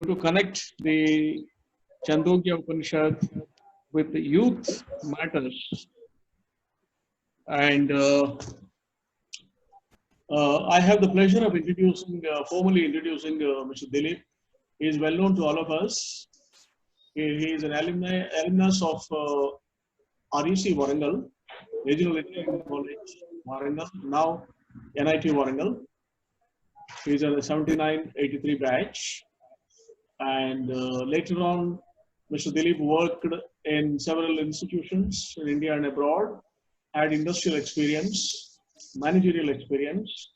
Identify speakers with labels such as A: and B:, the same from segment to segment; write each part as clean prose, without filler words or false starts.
A: to connect the Chandogya Upanishad with the youth matters. And I have the pleasure of formally introducing Mr. Dilip. He is well known to all of us. He is an alumnus of REC Warangal, Regional Engineering College, Warangal, now NIT Warangal. He is a 79-83 batch. And later on, Mr. Dilip worked in several institutions in India and abroad, had industrial experience, managerial experience,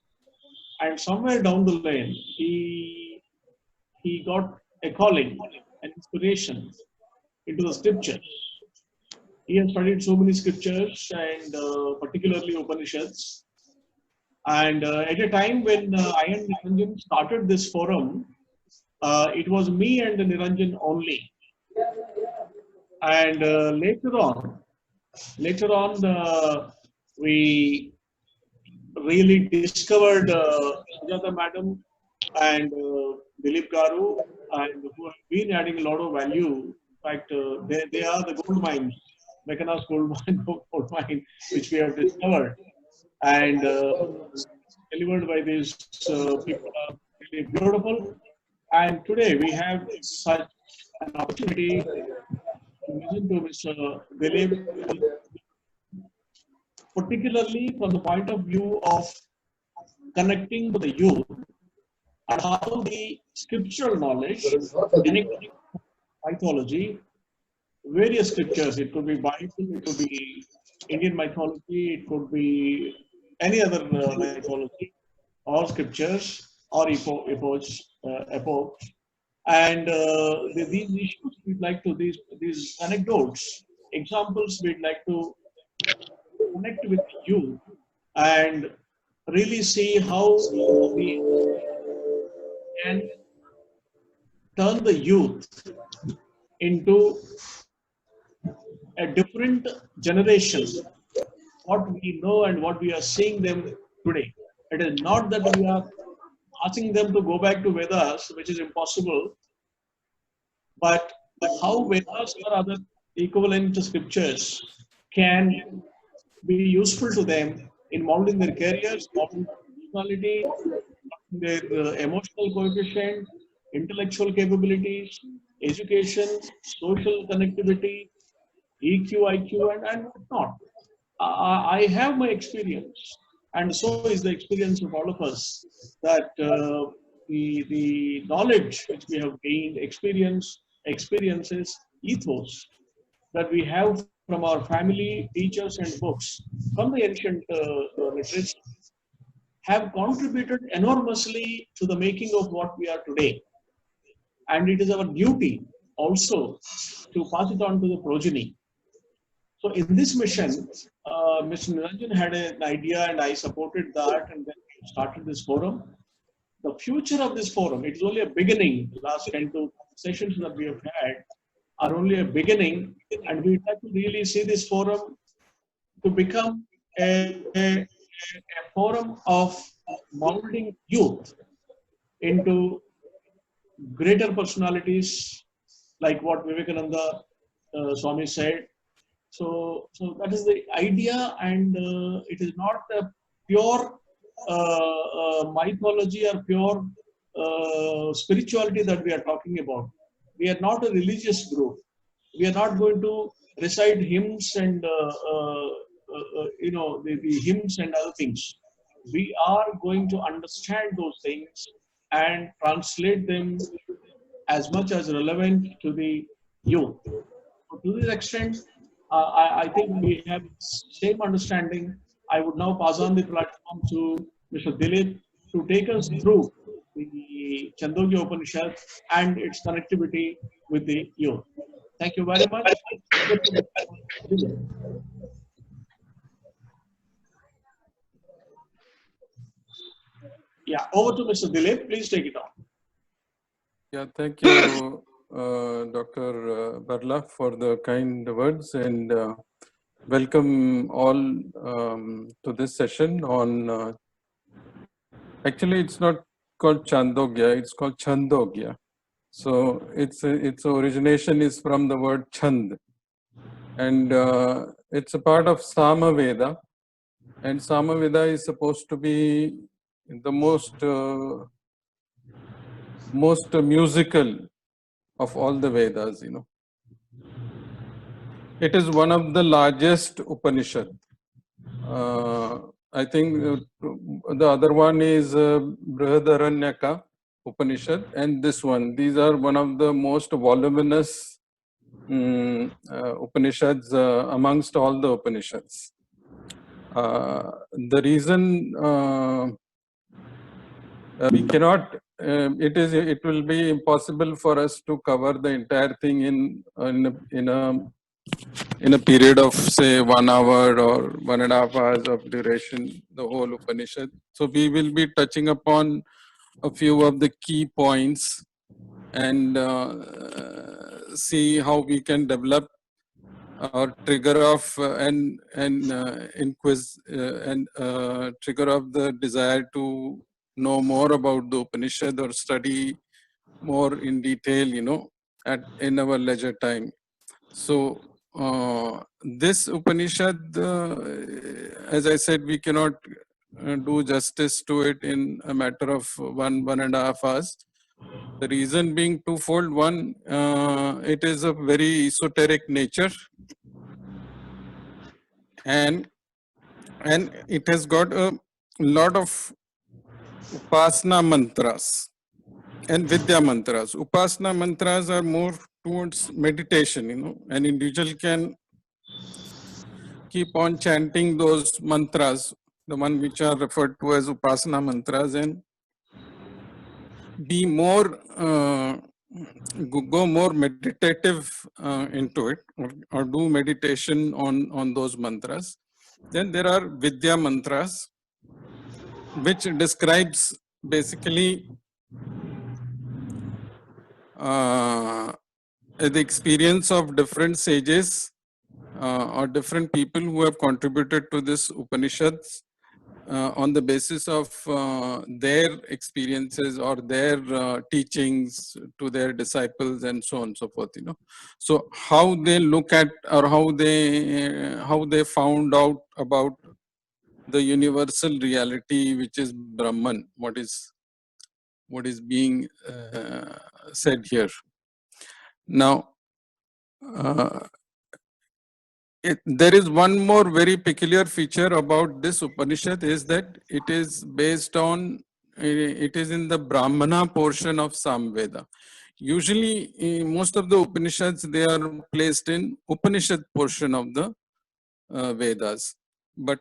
A: and somewhere down the lane, he got a calling, an inspiration into the scriptures. He has studied so many scriptures and particularly Upanishads. And at a time when I and Niranjan started this forum, it was me and Niranjan only. And later on, we really discovered Sujata Madam and Dilip Garu, and who have been adding a lot of value. In fact, they are the gold mines, Mekana's gold mine, which we have discovered. And delivered by these people are really beautiful. And today we have such an opportunity to listen to Mr. Dilip, particularly from the point of view of connecting with the youth and how the scriptural knowledge, mythology, various scriptures, it could be Bible, it could be Indian mythology, it could be any other mythology or scriptures or epochs. And these issues we'd like to, these anecdotes, examples we'd like to connect with you and really see how we can turn the youth into a different generation, what we know and what we are seeing them today. It is not that we are asking them to go back to Vedas, which is impossible, but how Vedas or other equivalent scriptures can be useful to them in molding their careers, molding their personality, their emotional coefficient, intellectual capabilities, education, social connectivity, EQ, IQ, and whatnot. I have my experience, and so is the experience of all of us, that the knowledge which we have gained, experiences, ethos that we have from our family, teachers, and books from the ancient literature have contributed enormously to the making of what we are today. And it is our duty also to pass it on to the progeny. So in this mission, Mr. Niranjan had an idea and I supported that, and then we started this forum. The future of this forum, it is only a beginning. The last 10 to sessions that we have had are only a beginning, and we'd like to really see this forum to become a forum of molding youth into greater personalities, like what Vivekananda Swami said. So that is the idea, and it is not a pure mythology or pure spirituality that we are talking about. We are not a religious group. We are not going to recite hymns and the hymns and other things. We are going to understand those things and translate them as much as relevant to the youth. So to this extent, I think we have same understanding. I would now pass on the platform to Mr. Dilip to take us through the Chandogya Upanishad and its connectivity with the youth. Thank you very much. Yeah, over to Mr. Dilip. Please take it on.
B: Yeah, thank you, Dr. Barla, for the kind words, and welcome all to this session on. Actually, it's not called Chandogya; it's called Chandogya. So its origination is from the word Chand, and it's a part of Samaveda, and Samaveda is supposed to be the most musical of all the Vedas, you know. It is one of the largest Upanishad. I think the other one is Brihadaranyaka Upanishad, and this one. These are one of the most voluminous Upanishads amongst all the Upanishads. The reason we cannot, it will be impossible for us to cover the entire thing in a period of say 1 hour or 1.5 hours of duration, the whole Upanishad. So we will be touching upon a few of the key points and see how we can develop or trigger off and trigger off the desire to know more about the Upanishad or study more in detail, you know, in our leisure time. So this Upanishad, as I said, we cannot do justice to it in a matter of 1.5 hours. The reason being twofold. One, it is of very esoteric nature, and it has got a lot of Upasana mantras and Vidya mantras. Upasana mantras are more towards meditation, you know. An individual can keep on chanting those mantras, the one which are referred to as Upasana mantras, and be more, go more meditative into it, or do meditation on those mantras. Then there are Vidya mantras, which describes basically the experience of different sages or different people who have contributed to this Upanishads on the basis of their experiences or their teachings to their disciples and so on and so forth, you know. So how they look at, or how they found out about the universal reality, which is Brahman, what is being said here. Now, there is one more very peculiar feature about this Upanishad, is that it is based on, it is in the Brahmana portion of Samveda. Usually, most of the Upanishads, they are placed in Upanishad portion of the Vedas. But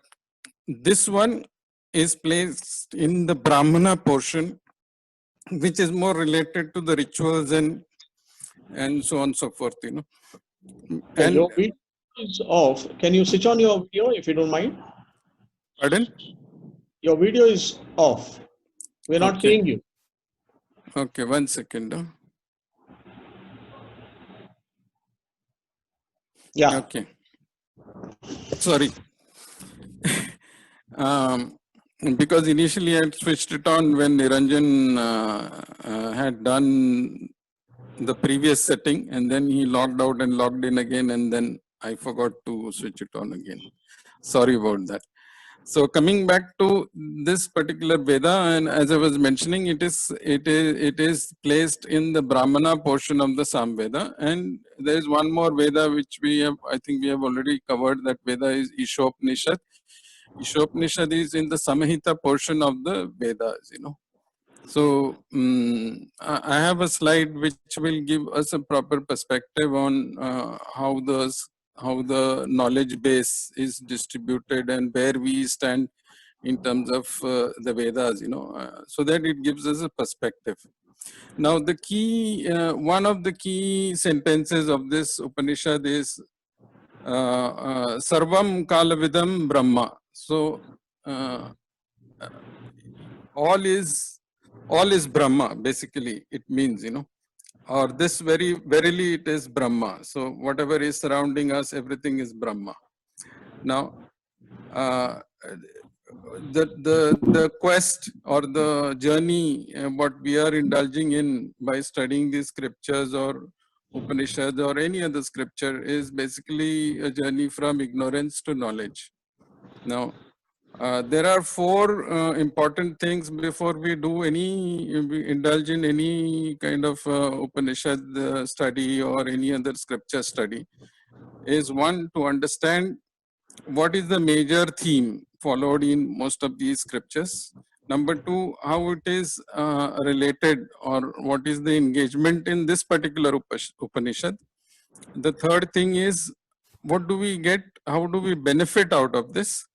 B: this one is placed in the Brahmana portion, which is more related to the rituals and so on and so forth, you know. And
A: your video is off. Can you switch on your video if you don't mind?
B: Pardon?
A: Your video is off. We're not
B: Okay.
A: seeing you.
B: Okay, 1 second.
A: Yeah.
B: Okay. Sorry. Because initially I switched it on when Niranjan had done the previous setting, and then he logged out and logged in again, and then I forgot to switch it on again. Sorry about that. So coming back to this particular Veda, and as I was mentioning, it is placed in the Brahmana portion of the Samveda, and there is one more Veda which I think we have already covered. That Veda is Ishopanishad. Ishopanishad is in the Samahita portion of the Vedas, you know. So I have a slide which will give us a proper perspective on how the knowledge base is distributed and where we stand in terms of the Vedas, you know, so that it gives us a perspective. Now, the key, one of the key sentences of this Upanishad is Sarvam Kalavidam Brahma. So all is Brahma, basically, it means, you know, or this verily it is Brahma. So whatever is surrounding us, everything is Brahma. Now, the quest or the journey what we are indulging in by studying these scriptures or Upanishads or any other scripture is basically a journey from ignorance to knowledge. Now, there are four important things before we do we indulge in any kind of Upanishad study or any other scripture study. Is one, to understand what is the major theme followed in most of these scriptures. Number two, how it is related or what is the engagement in this particular Upanishad. The third thing is, what do we get, how do we benefit out of this?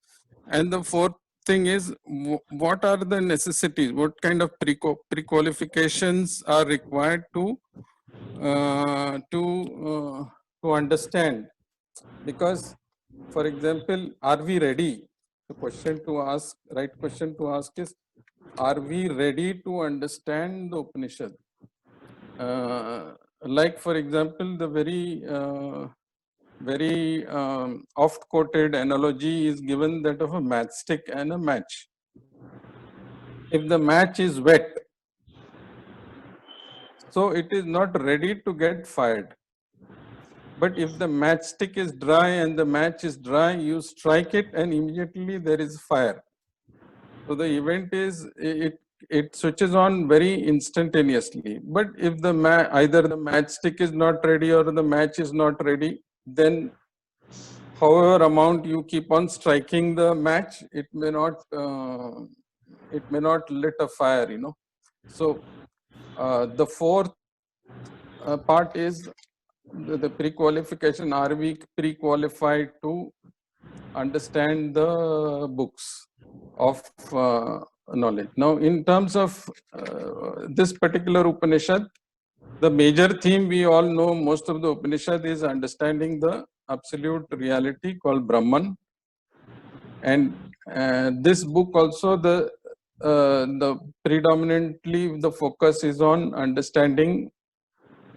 B: And the fourth thing is, what are the necessities, what kind of pre-qualifications are required to understand? Because, for example, are we ready? The question to ask, right question to ask is, are we ready to understand the Upanishad? Like, for example, the very oft quoted analogy is given, that of a matchstick and a match. If the match is wet, so it is not ready to get fired. But if the matchstick is dry and the match is dry, you strike it and immediately there is fire. So the event is, it switches on very instantaneously. But if the either the matchstick is not ready or the match is not ready, then however amount you keep on striking the match, it may not lit a fire, you know. So the fourth part is the pre-qualification. Are we pre-qualified to understand the books of knowledge? Now, in terms of this particular Upanishad, the major theme we all know, most of the Upanishad, is understanding the absolute reality called Brahman. And this book also, the predominantly the focus is on understanding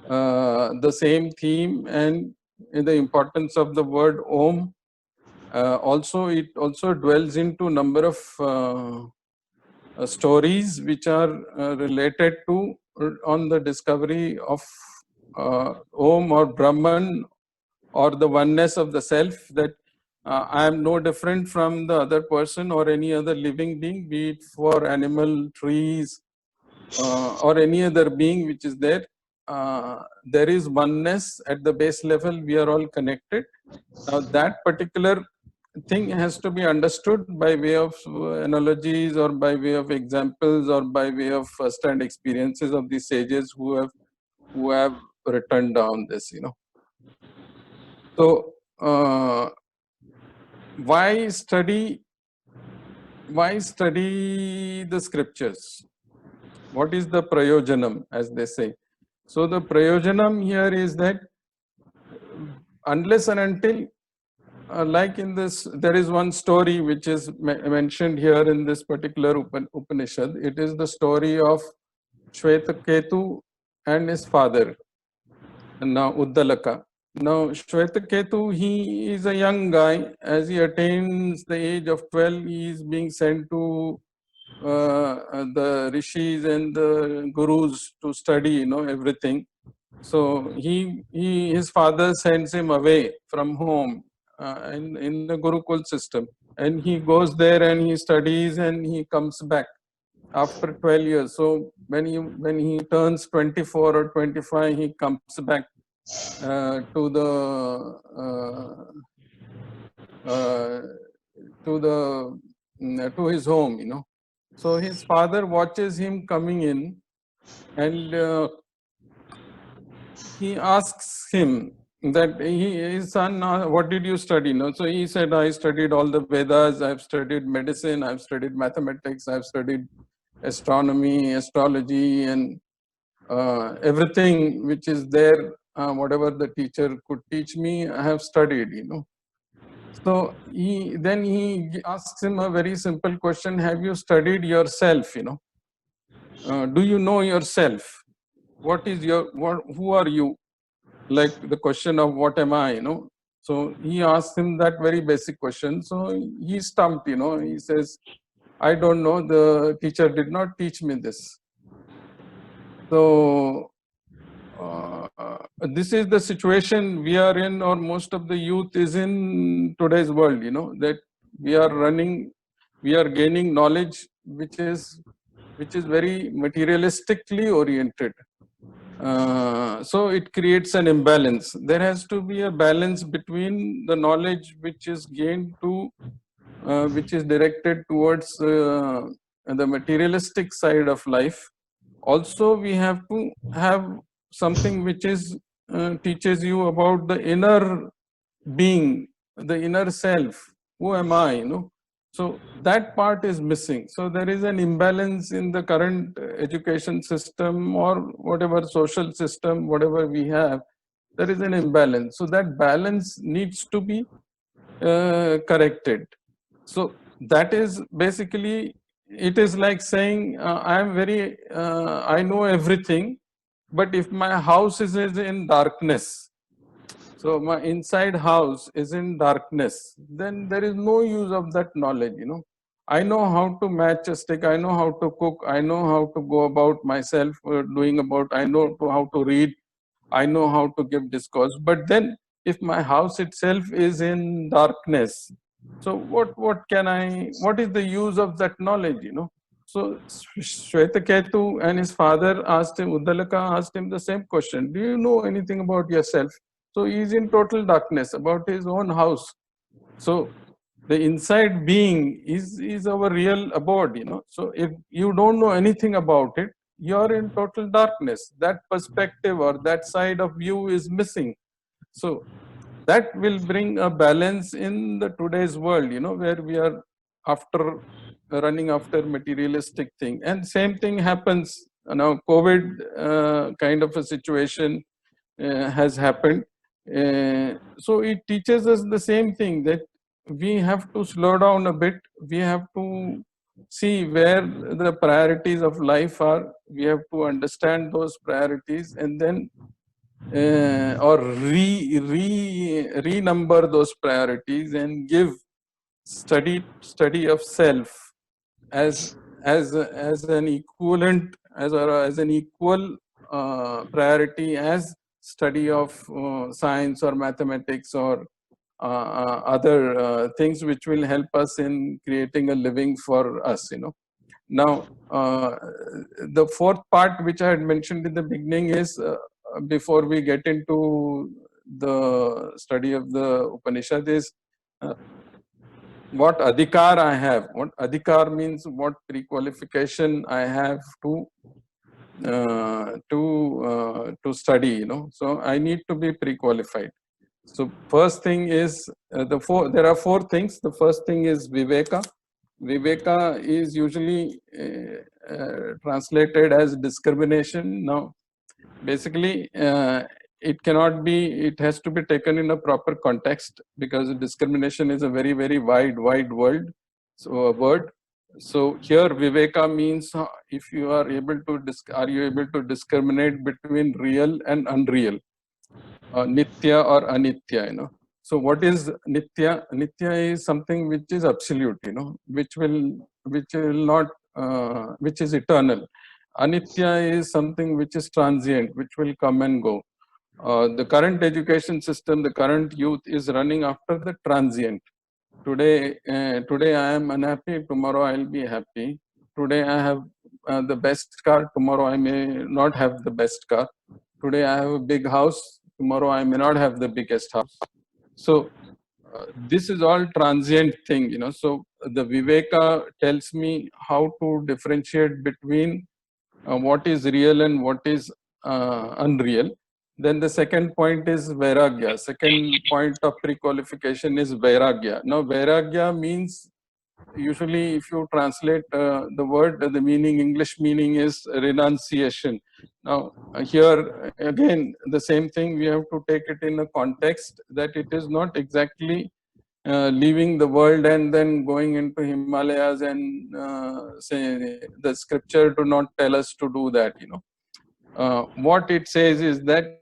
B: the same theme and in the importance of the word Om. Also, it also dwells into number of stories which are related to on the discovery of Om or Brahman, or the oneness of the self, that I am no different from the other person or any other living being, be it for animal, trees, or any other being which is there. There is oneness at the base level, we are all connected. Now that particular thing has to be understood by way of analogies or by way of examples or by way of first-hand experiences of the sages who have written down this, you know. So why study the scriptures? What is the prayojanam, as they say? So the prayojanam here is that unless and until, like in this, there is one story which is mentioned here in this particular Upanishad. It is the story of Shvetaketu and his father, now Uddalaka. Now Shvetaketu, he is a young guy. As he attains the age of 12, he is being sent to the rishis and the gurus to study, you know, everything. So his father sends him away from home in the Gurukul system, and he goes there and he studies and he comes back after 12 years. So when he turns 24 or 25, he comes back to his home, you know. So his father watches him coming in, and he asks him that his son, what did you study? No, so he said, I studied all the Vedas, I've studied medicine, I've studied mathematics, I've studied astronomy, astrology, and everything which is there, whatever the teacher could teach me, I have studied, you know. So then he asks him a very simple question: have you studied yourself? You know, do you know yourself? What is who are you? Like the question of what am I? You know, So he asked him that very basic question. So he stumped, he says, I don't know, the teacher did not teach me this. So this is the situation we are in, or most of the youth is in today's world, that we are gaining knowledge which is very materialistically oriented. So it creates an imbalance. There has to be a balance between the knowledge which is gained which is directed towards the materialistic side of life. Also, we have to have something which teaches you about the inner being, the inner self. Who am I? So that part is missing. So there is an imbalance in the current education system, or whatever social system, whatever we have. There is an imbalance. So that balance needs to be corrected. So that is basically, it is like saying, I know everything, but if my house is in darkness, so my inside house is in darkness, then there is no use of that knowledge, I know how to match a stick, I know how to cook, I know how to go about myself, I know how to read, I know how to give discourse. But then if my house itself is in darkness, so what is the use of that knowledge, So Shvetaketu and his father asked him, Uddalaka asked him the same question. Do you know anything about yourself? So he is in total darkness about his own house. So the inside being is our real abode, So if you don't know anything about it, you're in total darkness. That perspective or that side of you is missing. So that will bring a balance in the today's world, where we are running after materialistic thing. And same thing happens now. COVID kind of a situation has happened. So it teaches us the same thing, that we have to slow down a bit. We have to see where the priorities of life are. We have to understand those priorities, and then or renumber those priorities and give study of self as an equivalent, as an equal priority as study of science or mathematics or other things which will help us in creating a living for us, Now, the fourth part which I had mentioned in the beginning is, before we get into the study of the Upanishad, is what adhikar I have. What adhikar means, what pre-qualification I have to study, So I need to be pre-qualified. So first thing is, there are four things. The first thing is viveka. Viveka is usually translated as discrimination. Now, basically, it has to be taken in a proper context, because discrimination is a very, very wide word. So here viveka means, if you are able to are you able to discriminate between real and unreal, nitya or anitya, So what is nitya? Nitya is something which is absolute, which will not, which is eternal. Anitya is something which is transient, which will come and go. The current education system, the current youth is running after the transient. Today I am unhappy, tomorrow I'll be happy. Today I have the best car, tomorrow I may not have the best car. Today I have a big house, tomorrow I may not have the biggest house. So this is all transient thing, So the Viveka tells me how to differentiate between what is real and what is unreal. Then the second point is Vairagya. Second point of pre-qualification is Vairagya. Now Vairagya means, usually if you translate the word, the meaning, English meaning is renunciation. Now here again, the same thing, we have to take it in a context, that it is not exactly leaving the world and then going into Himalayas, and say the scripture do not tell us to do that, what it says is that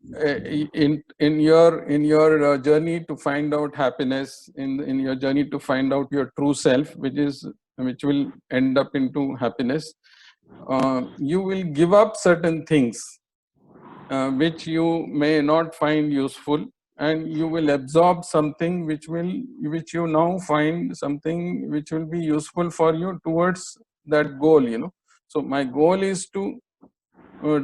B: in your journey to find out happiness, in your journey to find out your true self, which will end up into happiness, you will give up certain things which you may not find useful, and you will absorb something which you now find something which will be useful for you towards that goal, you know. So my goal is to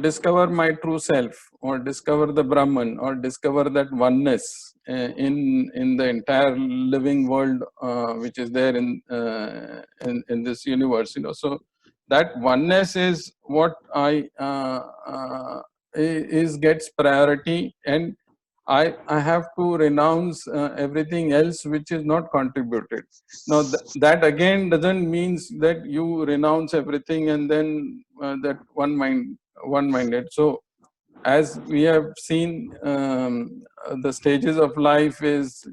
B: discover my true self, or discover the Brahman, or discover that oneness in the entire living world which is there in this universe, you know. So that oneness is what is gets priority, and I have to renounce everything else which is not contributed. Now that again doesn't means that you renounce everything and then that one-minded. So as we have seen, the stages of life is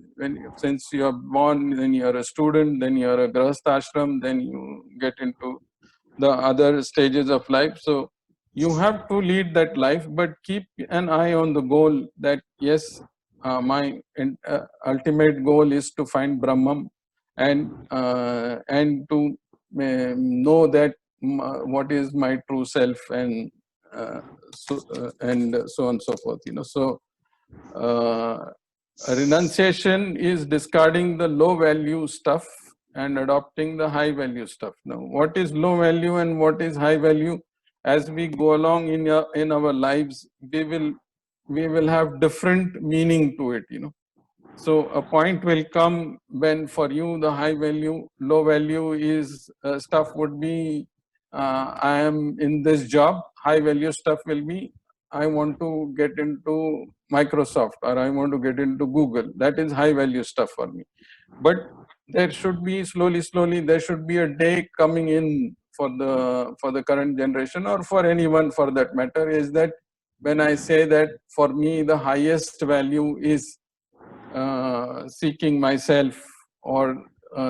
B: since you are born, then you are a student, then you are a grahastha ashram, then you get into the other stages of life. So you have to lead that life, but keep an eye on the goal that yes, my ultimate goal is to find Brahman, and to know that what is my true self, and so on and so forth, you know. So renunciation is discarding the low value stuff and adopting the high value stuff. Now, what is low value and what is high value? As we go along in our lives, we will have different meaning to it, you know. So a point will come when for you the high value, low value is stuff would be I am in this job. High value stuff will be I want to get into Microsoft, or I want to get into Google. That is high value stuff for me. But there should be slowly there should be a day coming in for the current generation, or for anyone for that matter, is that when I say that for me the highest value is seeking myself, or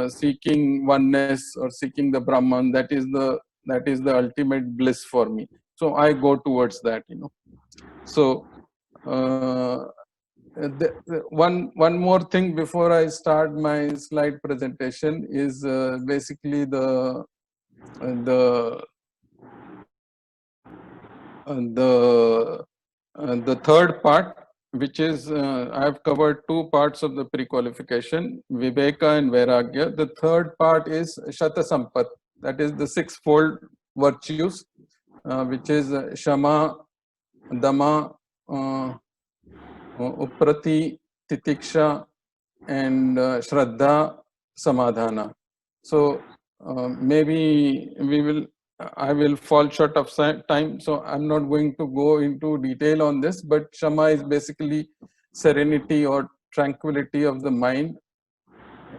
B: seeking oneness, or seeking the Brahman, that is the ultimate bliss for me. So I go towards that, you know. So one more thing before I start my slide presentation is basically the third part, which is I have covered two parts of the pre-qualification, Viveka and Vairagya. The third part is Shata Sampat, that is the sixfold virtues, which is Shama, Dama, Uprati, Titiksha, and Shraddha, Samadhana. So maybe I will fall short of time, so I'm not going to go into detail on this, but Shama is basically serenity or tranquility of the mind.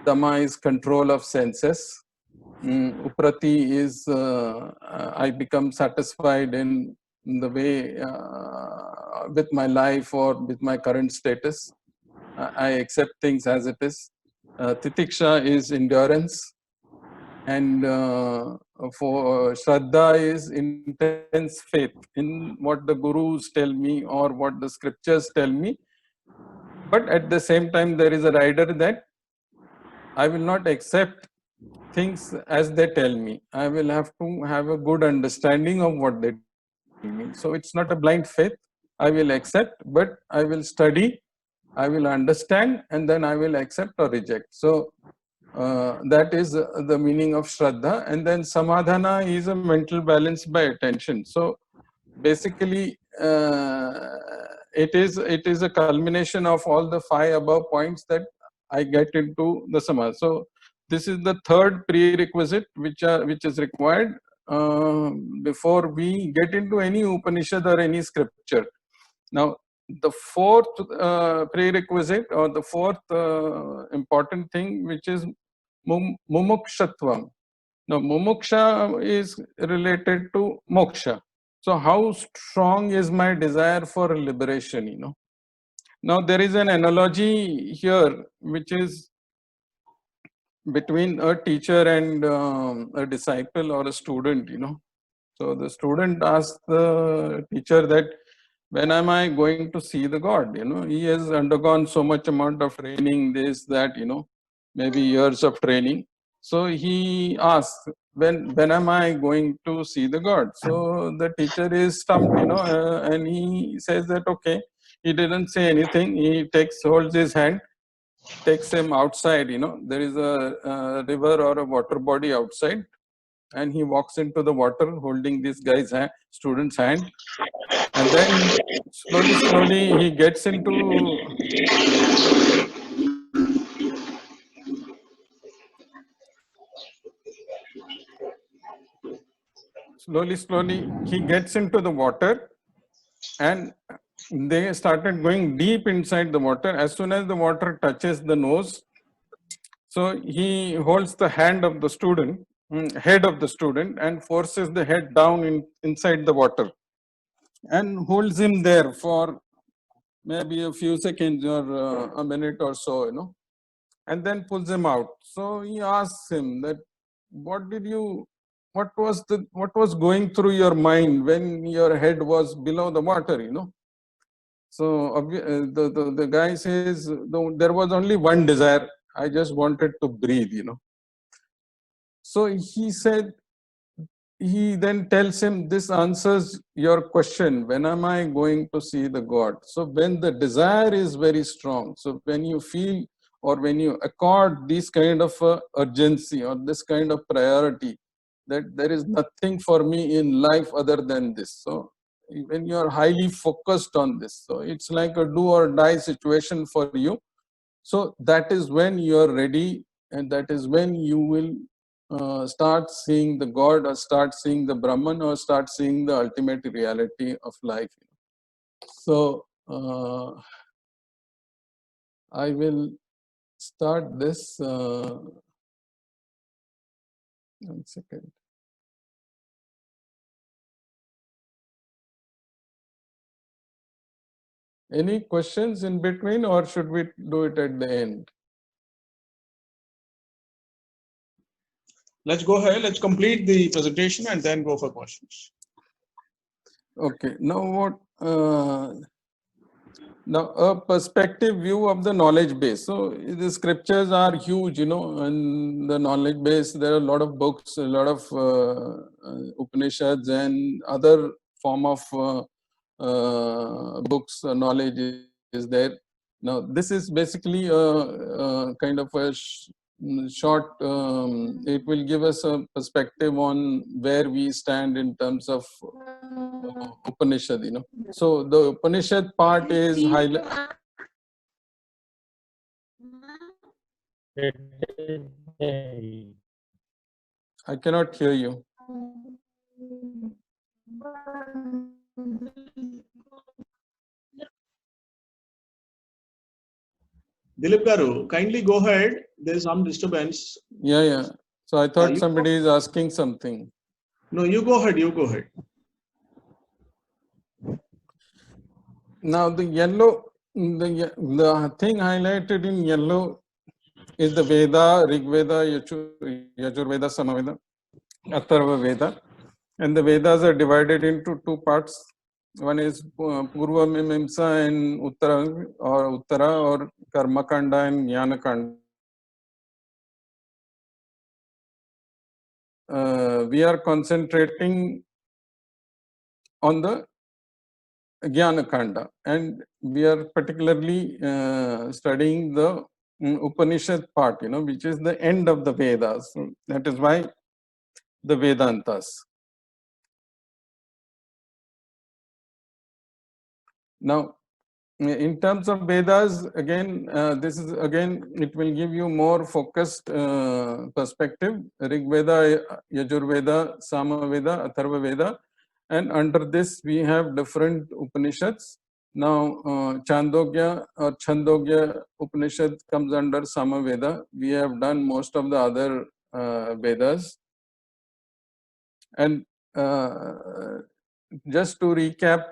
B: Dama is control of senses. Uprati is I become satisfied in the way with my life or with my current status. I accept things as it is. Titiksha is endurance, and for Shraddha is intense faith in what the gurus tell me or what the scriptures tell me. But at the same time, there is a rider that I will not accept things as they tell me. I will have to have a good understanding of what they tell me. So it's not a blind faith. I will accept, but I will study, I will understand, and then I will accept or reject. So that is the meaning of Shraddha. And then Samadhana is a mental balance by attention. So basically, it is a culmination of all the five above points that I get into the Samadhana. So this is the third prerequisite which is required before we get into any Upanishad or any scripture. Now, the fourth prerequisite, or the fourth important thing, which is mumukshatvam. Now, mumuksha is related to moksha. So how strong is my desire for liberation, you know? Now, there is an analogy here, which is between a teacher and a disciple or a student, you know. So the student asks the teacher that when am I going to see the God? He has undergone so much amount of training, this, that, maybe years of training. So he asks, when am I going to see the God? So the teacher is stumped, and he says that, okay. He didn't say anything. He holds his hand, takes him outside, there is a river or a water body outside, and he walks into the water holding this guy's hand, student's hand, and then slowly he gets into slowly he gets into the water, and they started going deep inside the water. As soon as the water touches the nose, so he holds the hand of the student, head of the student, and forces the head down inside the water, and holds him there for maybe a few seconds or a minute or so, and then pulls him out. So he asks him that, what was going through your mind when your head was below the water, So the guy says, there was only one desire. I just wanted to breathe, So he then tells him, this answers your question, when am I going to see the God? So when the desire is very strong, so when you feel or when you accord this kind of urgency or this kind of priority, that there is nothing for me in life other than this. So when you are highly focused on this, so it's like a do or die situation for you. So that is when you are ready, and that is when you will start seeing the God, or start seeing the Brahman, or start seeing the ultimate reality of life. So I will start this. 1 second. Any questions in between, or should we do it at the end?
A: Let's go ahead. Let's complete the presentation and then go for questions.
B: Okay. Now what? Now, a perspective view of the knowledge base. So the scriptures are huge, and the knowledge base, there are a lot of books, a lot of Upanishads and other form of books, knowledge is there. Now, this is basically a kind of a short, it will give us a perspective on where we stand in terms of Upanishad, So the Upanishad part is I cannot hear you.
A: Dilip Garu, kindly go ahead. There is some disturbance.
B: Yeah. So I thought somebody is asking something.
A: No, you go ahead. You go ahead.
B: Now the yellow, the thing highlighted in yellow is the Veda, Rig Veda, Yajurveda, Samaveda, Atharva Veda. And the Vedas are divided into two parts. One is Purva Mimamsa and Uttara or Karma Kanda and Jnana Kanda. We are concentrating on the Jnana Kanda, and we are particularly studying the Upanishad part, which is the end of the Vedas. So that is why the Vedantas. Now, in terms of Vedas, again, it will give you more focused perspective. Rig Veda, Yajurveda, Samaveda, Atharva Veda, and under this we have different Upanishads. Now, Chandogya or Chandogya Upanishad comes under Samaveda. We have done most of the other Vedas. And just to recap,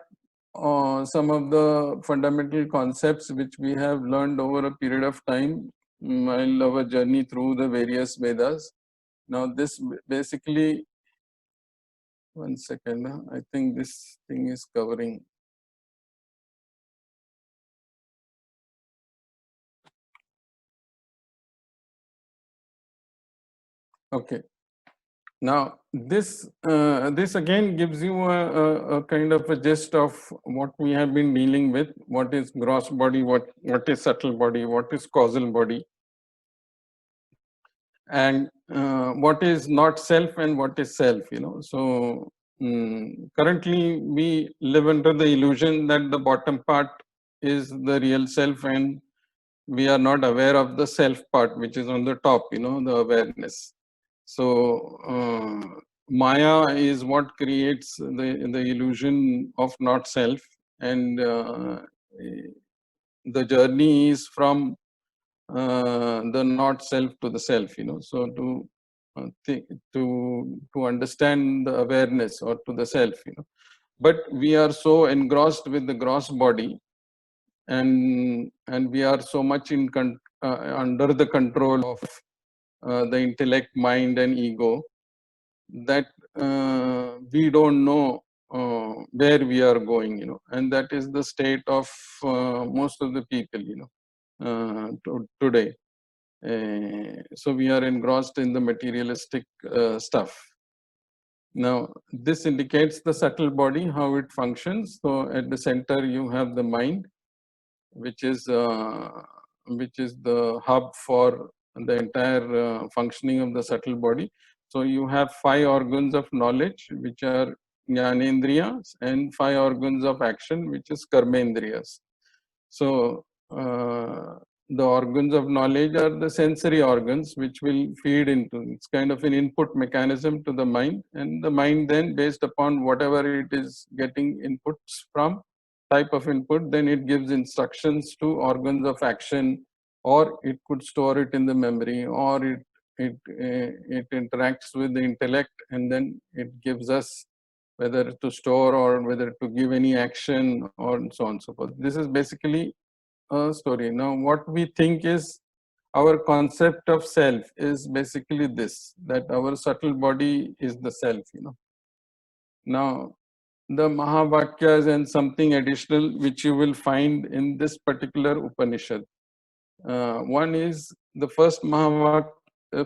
B: some of the fundamental concepts which we have learned over a period of time while our journey through the various Vedas. Now this basically, 1 second, I think this thing is covering. Okay. Now, this again gives you a kind of a gist of what we have been dealing with. What is gross body? What is subtle body? What is causal body? And what is not self and what is self? So currently we live under the illusion that the bottom part is the real self, and we are not aware of the self part, which is on the top. The awareness. So Maya is what creates the illusion of not self, and the journey is from the not self to the self. So to understand the awareness or to the self. But we are so engrossed with the gross body, and we are so much under the control of the intellect, mind, and ego, that we don't know where we are going, and that is the state of most of the people, today. So we are engrossed in the materialistic stuff. Now, this indicates the subtle body, how it functions. So at the center, you have the mind, which is the hub for the entire functioning of the subtle body. So you have 5 organs of knowledge, which are jnanendriyas, and 5 organs of action, which is karmendriyas. So the organs of knowledge are the sensory organs, which will feed into, it's kind of an input mechanism to the mind, and the mind then, based upon whatever it is getting inputs from, type of input, then it gives instructions to organs of action, or it could store it in the memory, or it interacts with the intellect, and then it gives us whether to store or whether to give any action, or so on and so forth. This is basically a story. Now, what we think is, our concept of self is basically this, that our subtle body is the self. Now, the Mahavakyas and something additional which you will find in this particular Upanishad. One is the first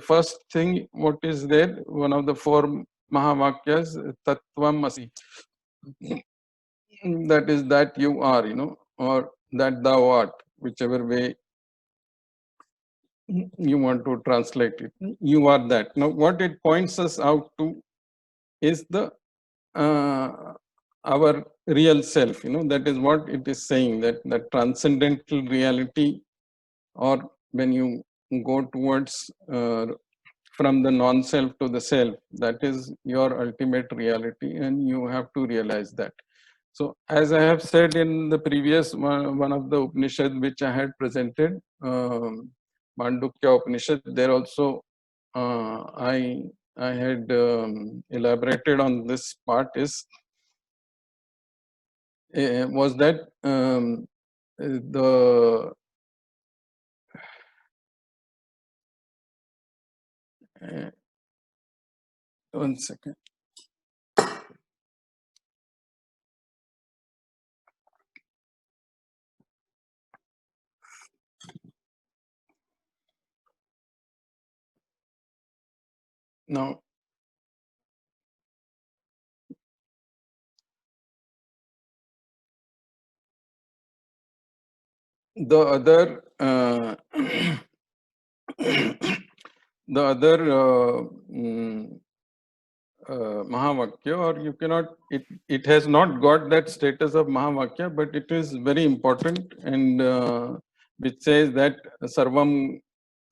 B: first thing what is there, one of the 4 Mahavakyas, Tattvam Asi. That is that you are, or that thou art, whichever way you want to translate it. You are that. Now, what it points us out to is the our real self. That is what it is saying, that transcendental reality, or when you go towards from the non-self to the self, that is your ultimate reality, and you have to realize that. So, as I have said in the previous one of the Upanishad which I had presented, Mandukya Upanishad, there also I had elaborated on this part, is was that the one second. Now, the other the other Mahavakya, or you cannot, it has not got that status of Mahavakya, but it is very important, and which says that Sarvam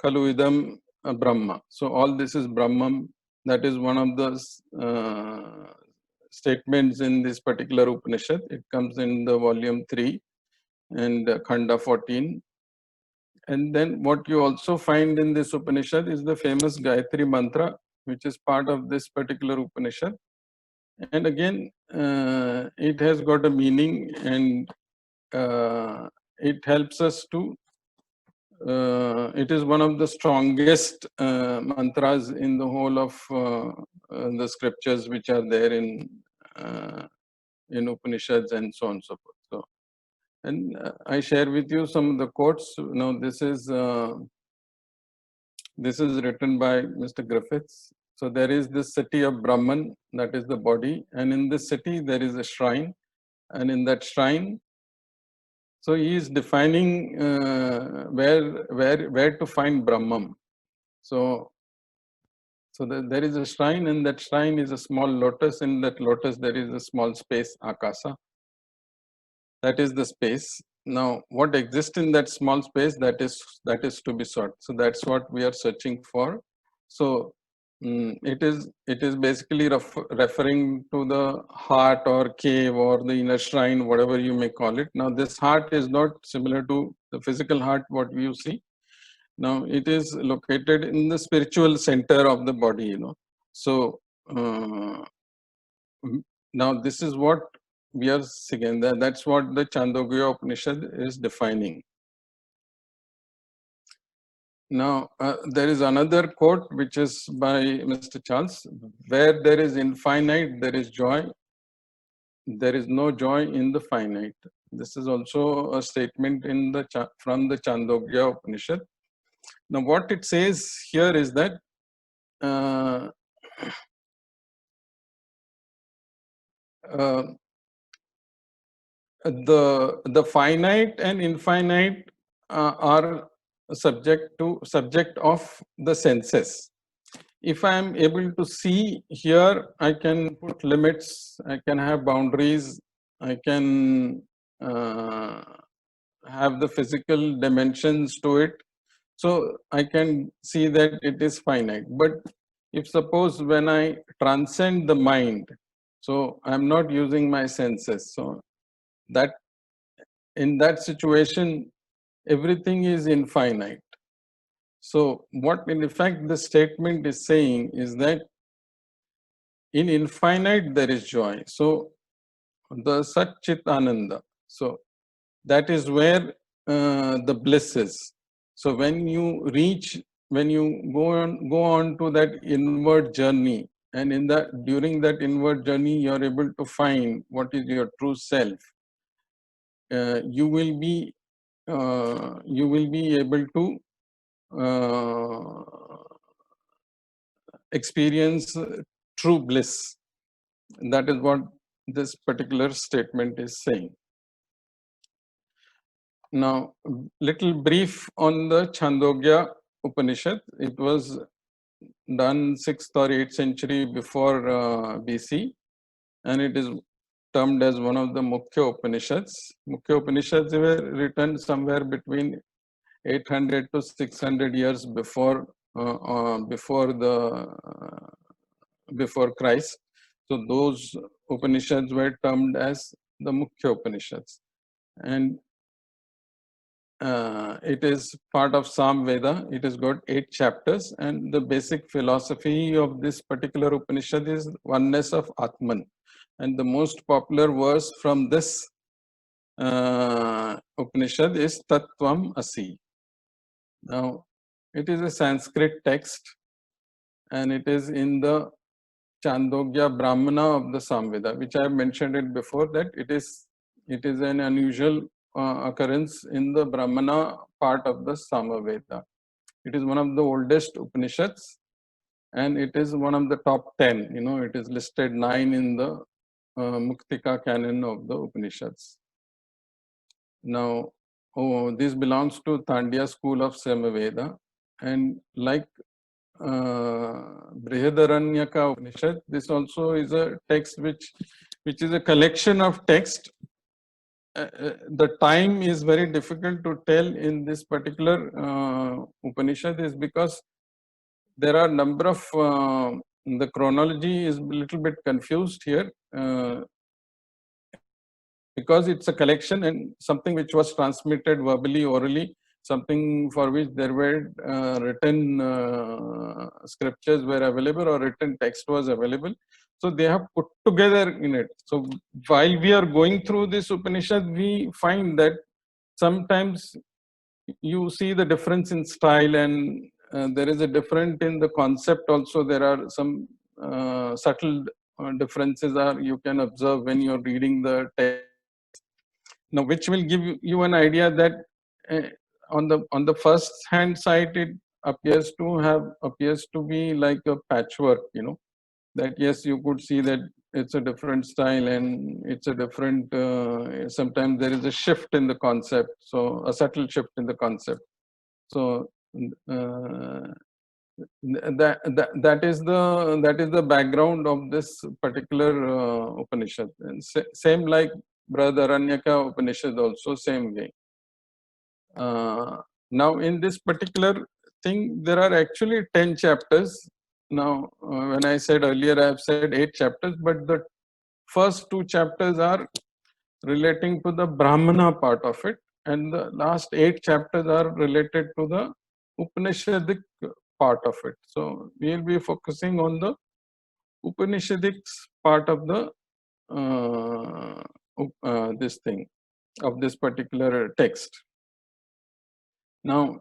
B: Khalu Idam Brahma. So all this is Brahman. That is one of the statements in this particular Upanishad. It comes in the volume 3 and Khanda 14. And then what you also find in this Upanishad is the famous Gayatri Mantra, which is part of this particular Upanishad. And again, it has got a meaning, and it helps us to, it is one of the strongest mantras in the whole of the scriptures which are there in Upanishads and so on and so forth. So, and I share with you some of the quotes. Now, this is This is written by Mr. Griffiths. So there is this city of Brahman, that is the body, and in this city there is a shrine, and in that shrine, so he is defining where to find Brahman. So there is a shrine, and that shrine is a small lotus. In that lotus, there is a small space, akasa. That is the space. Now, what exists in that small space, that is to be sought. So that's what we are searching for. So it is basically referring to the heart or cave or the inner shrine, whatever you may call it. Now, this heart is not similar to the physical heart what you see. Now, it is located in the spiritual center of the body, you know. So now this is what we are seeing. That's what the Chandogya Upanishad is defining. Now, there is another quote which is by Mr. Charles: where there is infinite, there is joy. There is no joy in the finite. This is also a statement in the from the Chandogya Upanishad. Now, what it says here is that the finite and infinite are subject of the senses. If I am able to see here, I can put limits, I can have boundaries, I can have the physical dimensions to it. So I can see that it is finite. But if suppose when I transcend the mind, so I'm not using my senses. So that in that situation, everything is infinite. So what in effect the statement is saying is that in infinite there is joy. So the Sat Chit Ananda. So that is where the bliss is. So when you go on to that inward journey, and during that inward journey, you are able to find what is your true self. You will be able to experience true bliss. That is what this particular statement is saying. Now, little brief on the Chandogya Upanishad. It was done 6th or 8th century before BC, and it is termed as one of the Mukhya Upanishads. Mukhya Upanishads were written somewhere between 800 to 600 years before Christ. So those Upanishads were termed as the Mukhya Upanishads, and it is part of Sam Veda. It has got 8 chapters, and the basic philosophy of this particular Upanishad is oneness of Atman. And the most popular verse from this Upanishad is Tattvam Asi. Now, it is a Sanskrit text, and it is in the Chandogya Brahmana of the Samveda, which I have mentioned it before, that it is an unusual occurrence in the Brahmana part of the Samaveda. It is one of the oldest Upanishads, and it is one of the top 10. You know, it is listed 9 in the Muktika canon of the Upanishads. Now, this belongs to Tandya school of Samaveda, and like Brihadaranyaka Upanishad, this also is a text which is a collection of text. The time is very difficult to tell in this particular Upanishad, is because there are number of the chronology is a little bit confused here, because it's a collection and something which was transmitted verbally, orally, something for which there were written scriptures were available or written text was available. So they have put together in it. So while we are going through this Upanishad, we find that sometimes you see the difference in style, and there is a difference in the concept also. There are some subtle differences you can observe when you're reading the text. Now, which will give you an idea that on the first hand side, appears to be like a patchwork, you know, that yes, you could see that it's a different style and it's a different, sometimes there is a shift in the concept, so a subtle shift in the concept. So that is the background of this particular Upanishad. And same like Brihadaranyaka Upanishad also, same way. Now in this particular thing, there are actually 10 chapters. Now, when I said earlier, I have said 8 chapters, but the first 2 chapters are relating to the Brahmana part of it, and the last 8 chapters are related to the Upanishadic part of it. So we will be focusing on the Upanishadic part of the this thing, of this particular text. Now,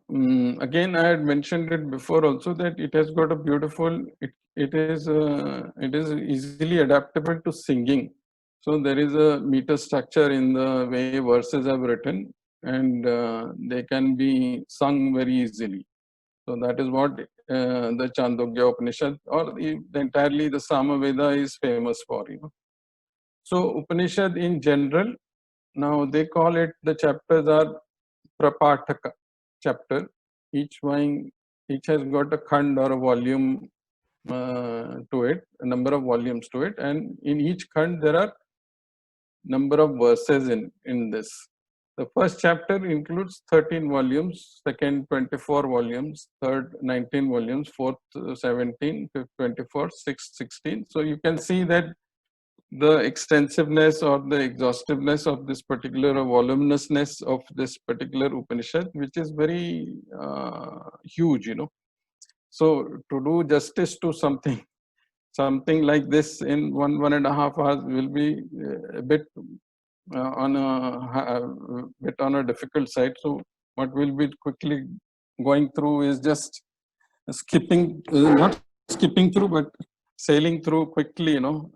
B: again, I had mentioned it before also that it has got a beautiful, it is easily adaptable to singing. So there is a meter structure in the way verses are written, and they can be sung very easily. So that is what the Chandogya Upanishad or entirely the Samaveda is famous for, you know. So Upanishad in general, now they call it, the chapters are Prapataka chapter. Each has got a khand or a volume to it, a number of volumes to it, and in each khand there are number of verses in this. The first chapter includes 13 volumes, second 24 volumes, third 19 volumes, fourth 17, fifth 24, sixth 16. So you can see that the extensiveness or the exhaustiveness of this particular voluminousness of this particular Upanishad, which is very huge, you know. So to do justice to something like this in 1.5 hours will be a bit on a difficult side. So what we'll be quickly going through is just skipping, not skipping through, but sailing through quickly, you know,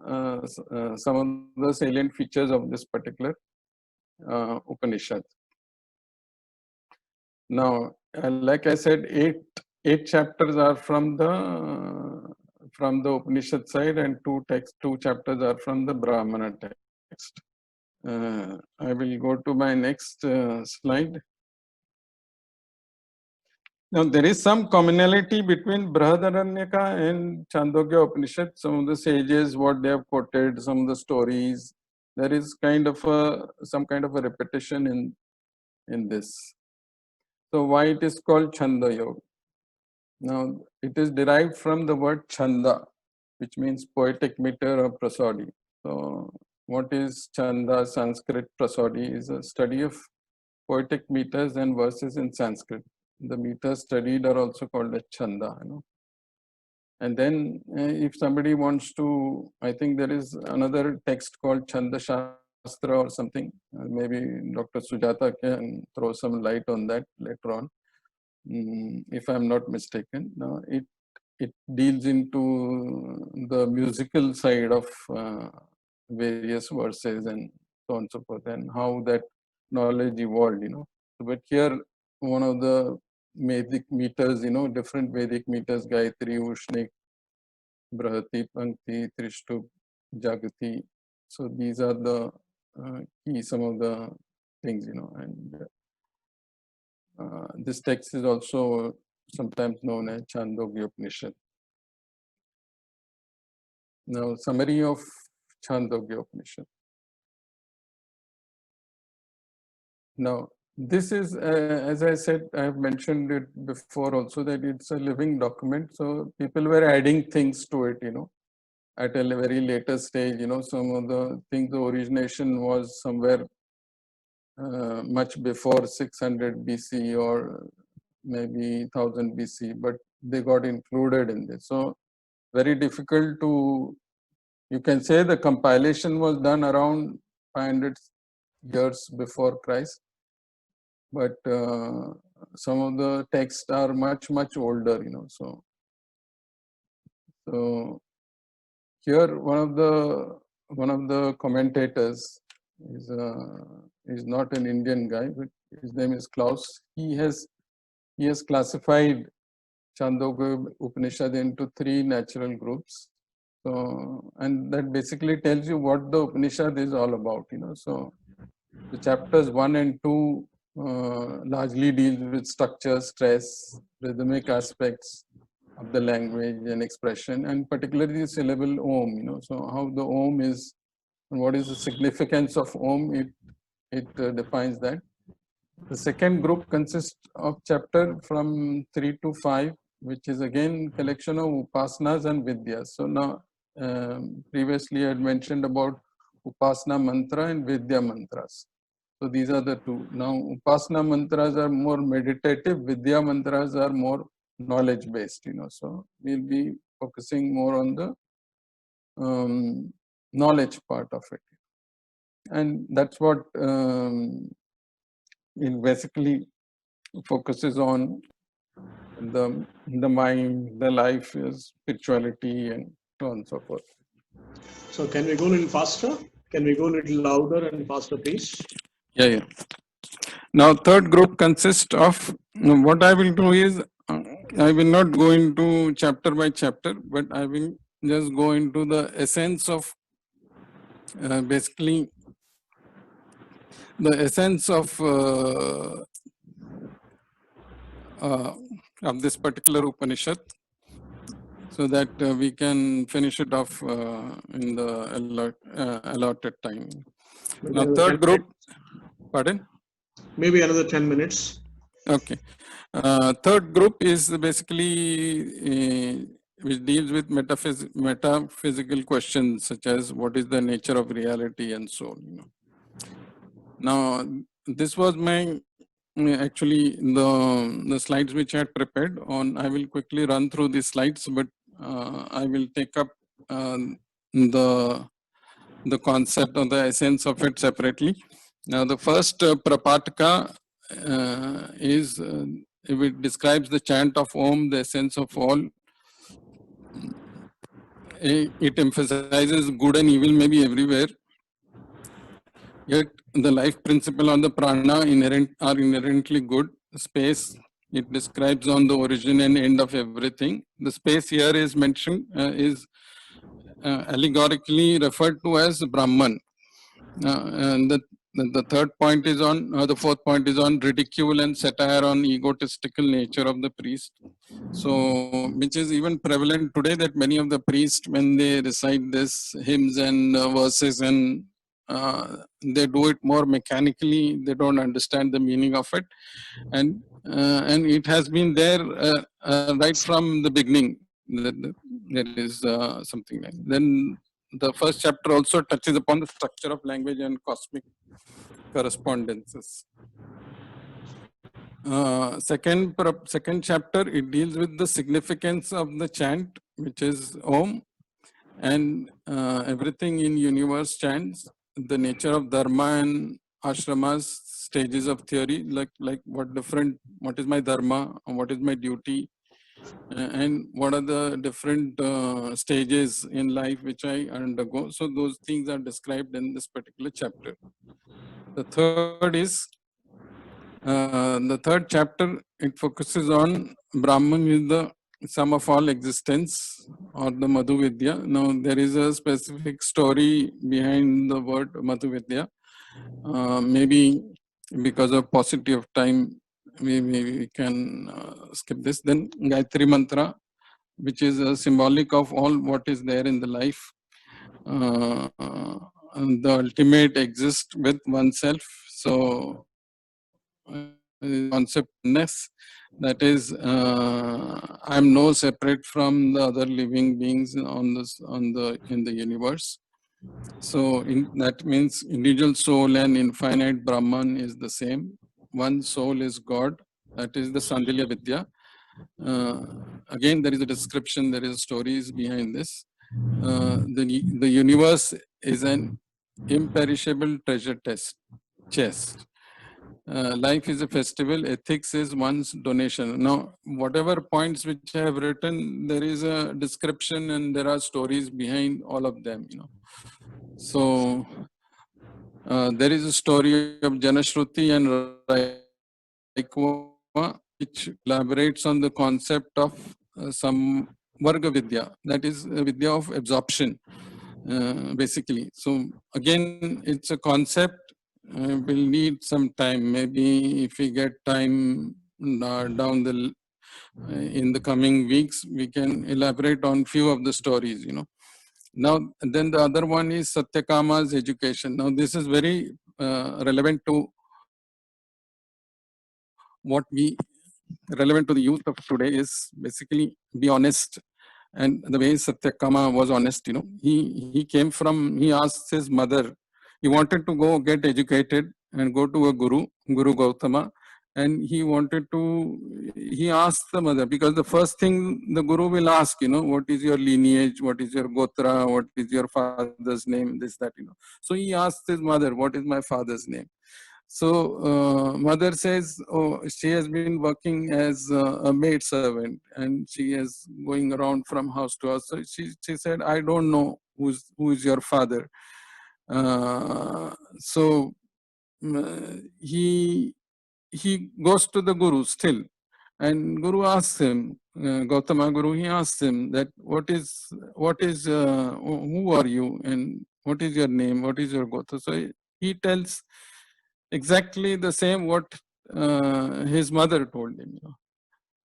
B: some of the salient features of this particular Upanishad. Now, like I said, eight chapters are from the Upanishad side, and two chapters are from the Brahmana text. I will go to my next slide. Now, there is some commonality between Brihadaranyaka and Chandogya Upanishad. Some of the sages, what they have quoted, some of the stories, there is some kind of a repetition in this. So, why it is called Chanda Yoga? Now, it is derived from the word Chanda, which means poetic meter or prosody. So, what is Chanda? Sanskrit prosody is a study of poetic meters and verses in Sanskrit. The meters studied are also called as Chanda, you know. And then if somebody wants to, I think there is another text called Chanda Shastra or something. Maybe Dr. Sujata can throw some light on that later on, if I'm not mistaken. Now, it deals into the musical side of various verses and so on and so forth, and how that knowledge evolved, you know. But here, one of the Vedic meters, you know, different Vedic meters, Gayatri, Ushnik, Brahati, Pankti, Trishtup, Jagati. So these are the key, some of the things, you know, and this text is also sometimes known as Chandogya Upanishad. Now, summary of Chandogya Upanishad. Now, this is, as I said, I have mentioned it before also, that it's a living document. So people were adding things to it, you know, at a very later stage. You know, some of the things, the origination was somewhere much before 600 BC or maybe 1000 BC, but they got included in this. So very difficult to, you can say the compilation was done around 500 years before Christ. But some of the texts are much older, you know. So here one of the commentators is not an Indian guy, but his name is Klaus. He has classified Chandogya Upanishad into 3 natural groups. So, and that basically tells you what the Upanishad is all about, So, the chapters 1 and 2 largely deal with structure, stress, rhythmic aspects of the language and expression, and particularly the syllable Om, So, how the Om is, and what is the significance of Om, it defines that. The second group consists of chapter from 3 to 5, which is again collection of upasanas and vidyas. So now, previously I had mentioned about upasana mantra and vidya mantras. So these are the two. Now upasana mantras are more meditative, vidya mantras are more knowledge based, So we'll be focusing more on the knowledge part of it. And that's what it basically focuses on the mind, the life, spirituality, and so on and so forth.
A: So can we go a little faster? Can we go a little louder and faster, please?
B: Yeah. Now, third group consists of, what I will do is, I will not go into chapter by chapter, but I will just go into the essence of, basically, the essence of this particular Upanishad, so that we can finish it off in the allotted time.
A: Maybe
B: Now, third group, pardon?
A: Maybe another 10 minutes.
B: Okay. Third group is basically which deals with metaphysical questions such as what is the nature of reality and so on. Now, this was my actually the slides which I had prepared on. I will quickly run through these slides, but I will take up the concept or the essence of it separately. Now, the first Prapataka is it describes the chant of Om, the essence of all. It emphasizes good and evil may be everywhere. Yet the life principle on the prana are inherently good. Space, it describes on the origin and end of everything. The space here is mentioned, is allegorically referred to as Brahman. And the third point is on, the fourth point is on ridicule and satire on egotistical nature of the priest. So, which is even prevalent today, that many of the priests, when they recite this hymns and verses, and they do it more mechanically, they don't understand the meaning of it, and it has been there right from the beginning. There is something like that. Then the first chapter also touches upon the structure of language and cosmic correspondences. Second chapter, it deals with the significance of the chant, which is Om, and everything in universe chants, the nature of dharma and ashramas, stages of theory, like what is my dharma, what is my duty, and what are the different stages in life which I undergo. So those things are described in this particular chapter. The third is, the third chapter, it focuses on Brahman is the sum of all existence, or the Madhu Vidya. Now there is a specific story behind the word Madhu Vidya. Maybe because of paucity of time, we can skip this. Then Gayatri Mantra, which is symbolic of all what is there in the life. And the ultimate exists with oneself. So, conceptness, that is, I'm no separate from the other living beings in the universe. So that means individual soul and infinite Brahman is the same. One soul is God. That is the Sandilya Vidya. Again, there is a description, there is stories behind this. The universe is an imperishable treasure chest. Life is a festival, ethics is one's donation. Now, whatever points which I have written, there is a description and there are stories behind all of them, So, there is a story of Janashruti and Raikwa, which elaborates on the concept of some Varga Vidya, that is a Vidya of absorption, basically. So again, it's a concept, will need some time. Maybe if we get time down the in the coming weeks, we can elaborate on few of the stories, Now, then the other one is Satyakama's education. Now, this is very relevant to what we relevant to the youth of today is basically be honest. And the way Satyakama was honest, he came from, he asked his mother, he wanted to go get educated and go to a Guru Gautama. And he asked the mother, because the first thing the Guru will ask, what is your lineage, what is your Gotra, what is your father's name, this, that, So he asked his mother, what is my father's name? So mother says, oh, she has been working as a maid servant and she is going around from house to house. So she said, I don't know who is your father. So he goes to the Guru still, and Guru asks him, Gautama Guru, he asks him that who are you and what is your name, what is your Gotra? So he tells exactly the same what his mother told him.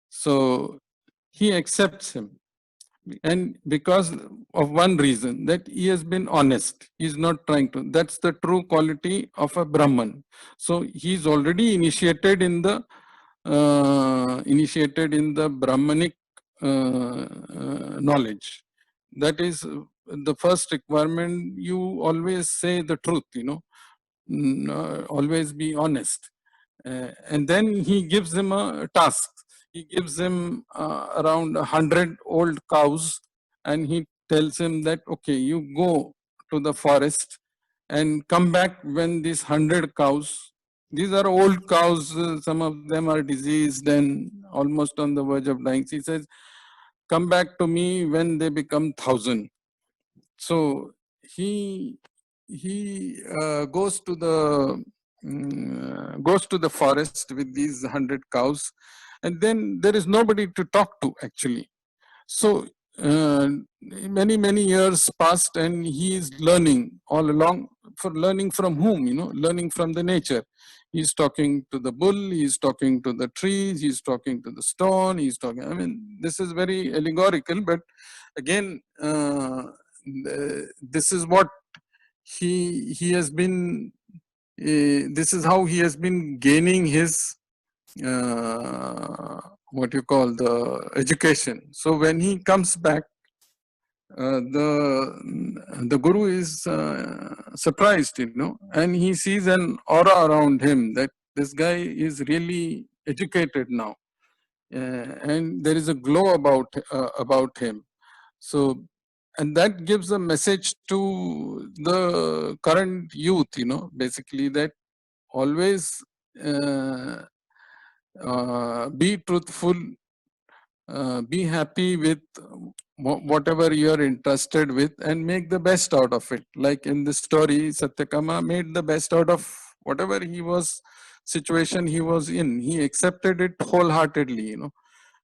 B: So he accepts him, and because of one reason, that he has been honest. He's not trying to. That's the true quality of a Brahman. So he's already initiated in the Brahmanic knowledge. That is the first requirement. You always say the truth. Always be honest. And then he gives him a task. He gives him around 100 old cows, and he tells him that, okay, you go to the forest and come back when these 100 cows, these are old cows, some of them are diseased and almost on the verge of dying. He says, come back to me when they become 1,000. So he goes to the forest with these 100 cows, and then there is nobody to talk to actually. So many years passed, and he is learning all along. For learning from whom? Learning from the nature. He's talking to the bull, he's talking to the trees, he's talking to the stone, he's talking. I mean, this is very allegorical, but again, this is what he has been. This is how he has been gaining his what you call the education. So when he comes back, the Guru is surprised, and he sees an aura around him that this guy is really educated now, and there is a glow about him. So, and that gives a message to the current youth, basically that always be truthful, be happy with whatever you are interested with, and make the best out of it. Like in this story, Satyakama made the best out of whatever situation he was in. He accepted it wholeheartedly,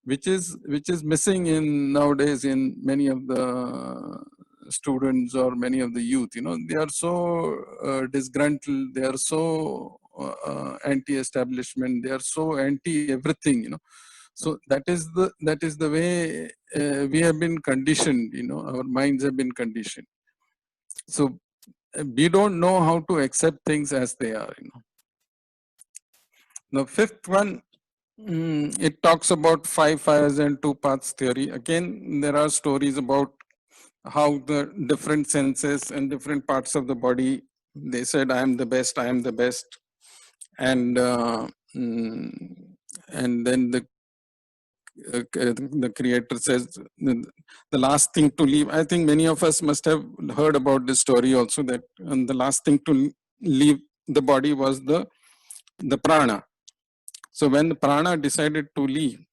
B: which is missing in nowadays in many of the students or many of the youth. They are so disgruntled, they are so anti-establishment, they are so anti everything. So that is the way we have been conditioned. Our minds have been conditioned. So we don't know how to accept things as they are. The fifth one, it talks about 5 fires and 2 paths theory. Again, there are stories about how the different senses and different parts of the body, they said, I am the best, and then the creator says the last thing to leave. I think many of us must have heard about this story also, that the last thing to leave the body was the prana. So when the prana decided to leave,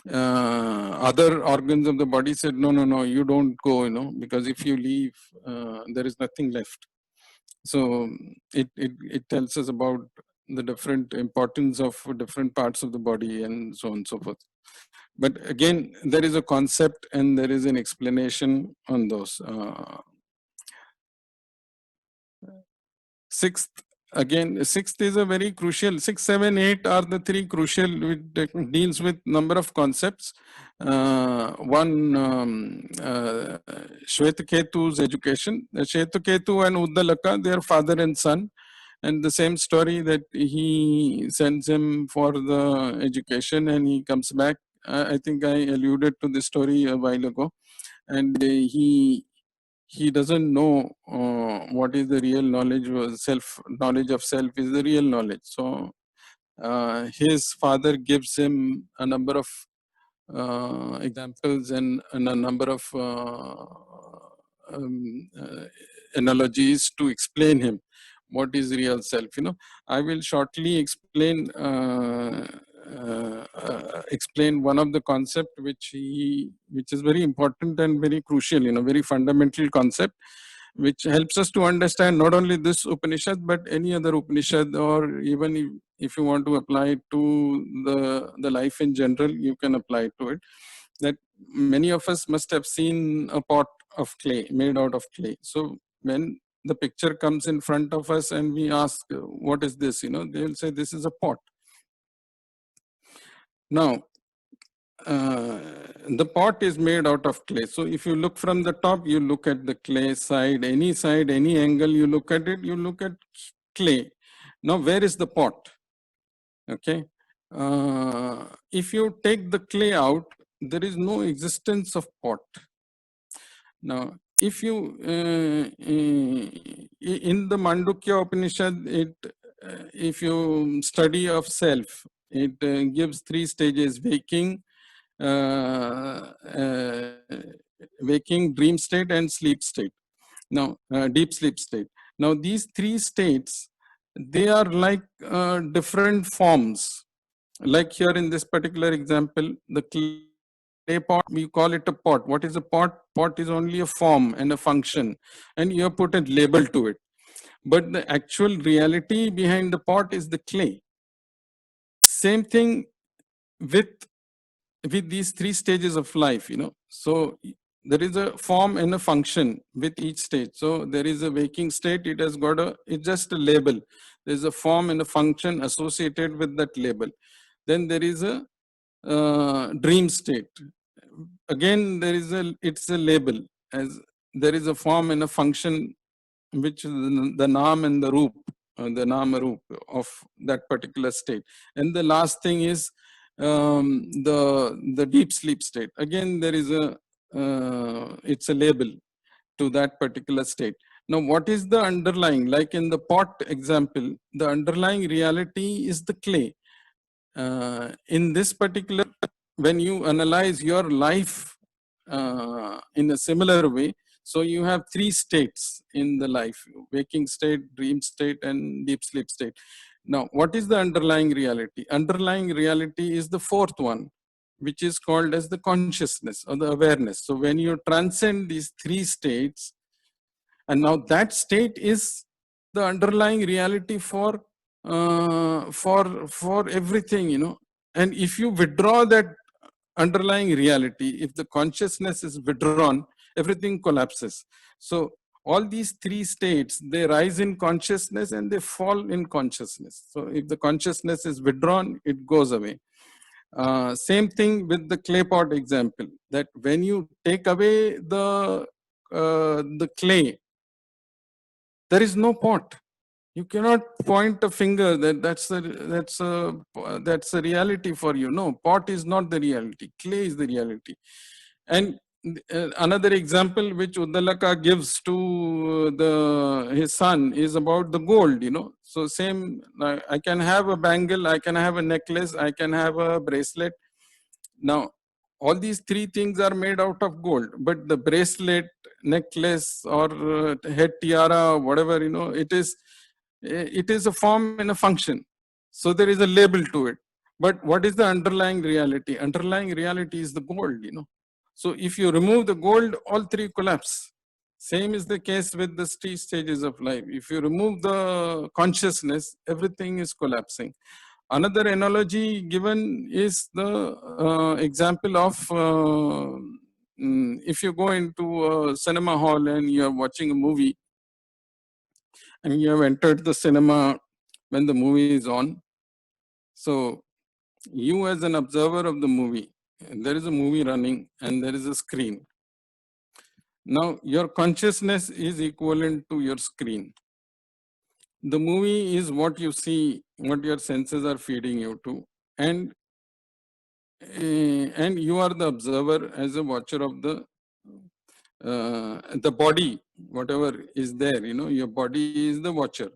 B: other organs of the body said, no, you don't go, because if you leave, there is nothing left. So it tells us about the different importance of different parts of the body and so on and so forth. But again, there is a concept and there is an explanation on those. Sixth, again, sixth is a very crucial, 6, 7, 8 are the three crucial, which deals with number of concepts. One, Shvetaketu's education. Shvetaketu and Uddalaka, they are father and son. And the same story that he sends him for the education and he comes back. I think I alluded to the story a while ago. And he doesn't know what is the real knowledge. Knowledge of self is the real knowledge. So his father gives him a number of examples and a number of analogies to explain him what is real self. I will shortly explain explain one of the concept which is very important and very crucial, very fundamental concept, which helps us to understand not only this Upanishad but any other Upanishad, or even if you want to apply it to the life in general, you can apply it to it. That many of us must have seen a pot of clay, made out of clay. So when the picture comes in front of us and we ask, what is this? They will say, this is a pot. Now, the pot is made out of clay. So if you look from the top, you look at the clay side, any angle you look at it, you look at clay. Now, where is the pot? Okay. If you take the clay out, there is no existence of pot. Now, if you, in the Mandukya Upanishad, if you study of self, it gives 3 stages: waking, waking, dream state, and sleep state. Now, deep sleep state. Now, these 3 states, they are like different forms. Like here in this particular example, the clay pot, we call it a pot. What is a pot? Pot is only a form and a function, and you have put a label to it. But the actual reality behind the pot is the clay. Same thing with these 3 stages of life, So there is a form and a function with each stage. So there is a waking state, it's just a label. There's a form and a function associated with that label. Then there is a dream state. Again, it's a label, as there is a form and a function which is the naam and the roop, the nama roop of that particular state. And the last thing is the deep sleep state. Again, there is it's a label to that particular state. Now, what is the underlying? Like in the pot example, the underlying reality is the clay. In this particular, when you analyze your life in a similar way, so you have 3 states in the life: waking state, dream state, and deep sleep state. Now, what is the underlying reality? Underlying reality is the 4th one, which is called as the consciousness or the awareness. So when you transcend these 3 states, and now that state is the underlying reality for everything, And if you withdraw that underlying reality, if the consciousness is withdrawn, everything collapses. So all these 3 states, they rise in consciousness and they fall in consciousness. So if the consciousness is withdrawn, it goes away. Same thing with the clay pot example, that when you take away the clay, there is no pot. You cannot point a finger that that's a reality for you. No, pot is not the reality. Clay is the reality. And another example which Uddalaka gives to his son is about the gold. So same. I can have a bangle, I can have a necklace, I can have a bracelet. Now, all these 3 things are made out of gold, but the bracelet, necklace, or head tiara, whatever, it is a form and a function. So there is a label to it. But what is the underlying reality? Underlying reality is the gold, So if you remove the gold, all 3 collapse. Same is the case with the three stages of life. If you remove the consciousness, everything is collapsing. Another analogy given is the example of if you go into a cinema hall and you are watching a movie and you have entered the cinema when the movie is on. So you as an observer of the movie, there is a movie running and there is a screen. Now your consciousness is equivalent to your screen. The movie is what you see, what your senses are feeding you to, and you are the observer as a watcher of the body, whatever is there. Your body is the watcher.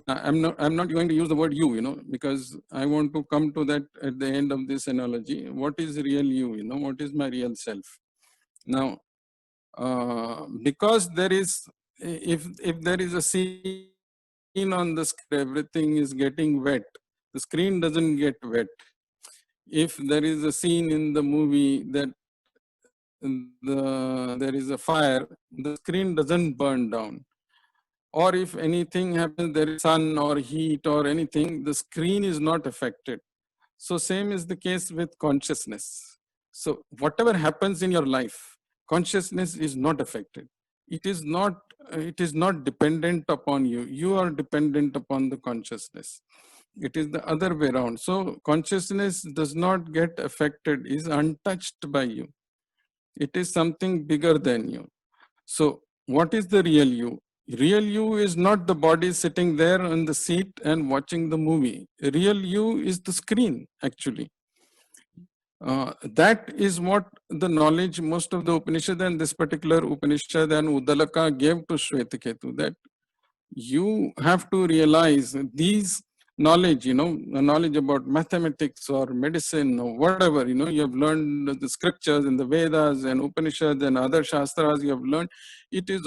B: I'm not going to use the word you, because I want to come to that at the end of this analogy. What is real you? What is my real self? Now, because there is, if there is a scene on the screen, everything is getting wet. The screen doesn't get wet. If there is a scene in the movie that there is a fire, the screen doesn't burn down. Or if anything happens, there is sun or heat or anything, the screen is not affected. So same is the case with consciousness. So whatever happens in your life, consciousness is not affected. It is not dependent upon you. You are dependent upon the consciousness. It is the other way around. So consciousness does not get affected, is untouched by you. It is something bigger than you. So what is the real you? Real you is not the body sitting there on the seat and watching the movie. Real you is the screen, actually. That is what the knowledge most of the Upanishad and this particular Upanishad and Uddalaka gave to Shvetaketu, that you have to realize these knowledge, knowledge about mathematics or medicine or whatever, you have learned the scriptures and the Vedas and Upanishads and other Shastras you have learned, it is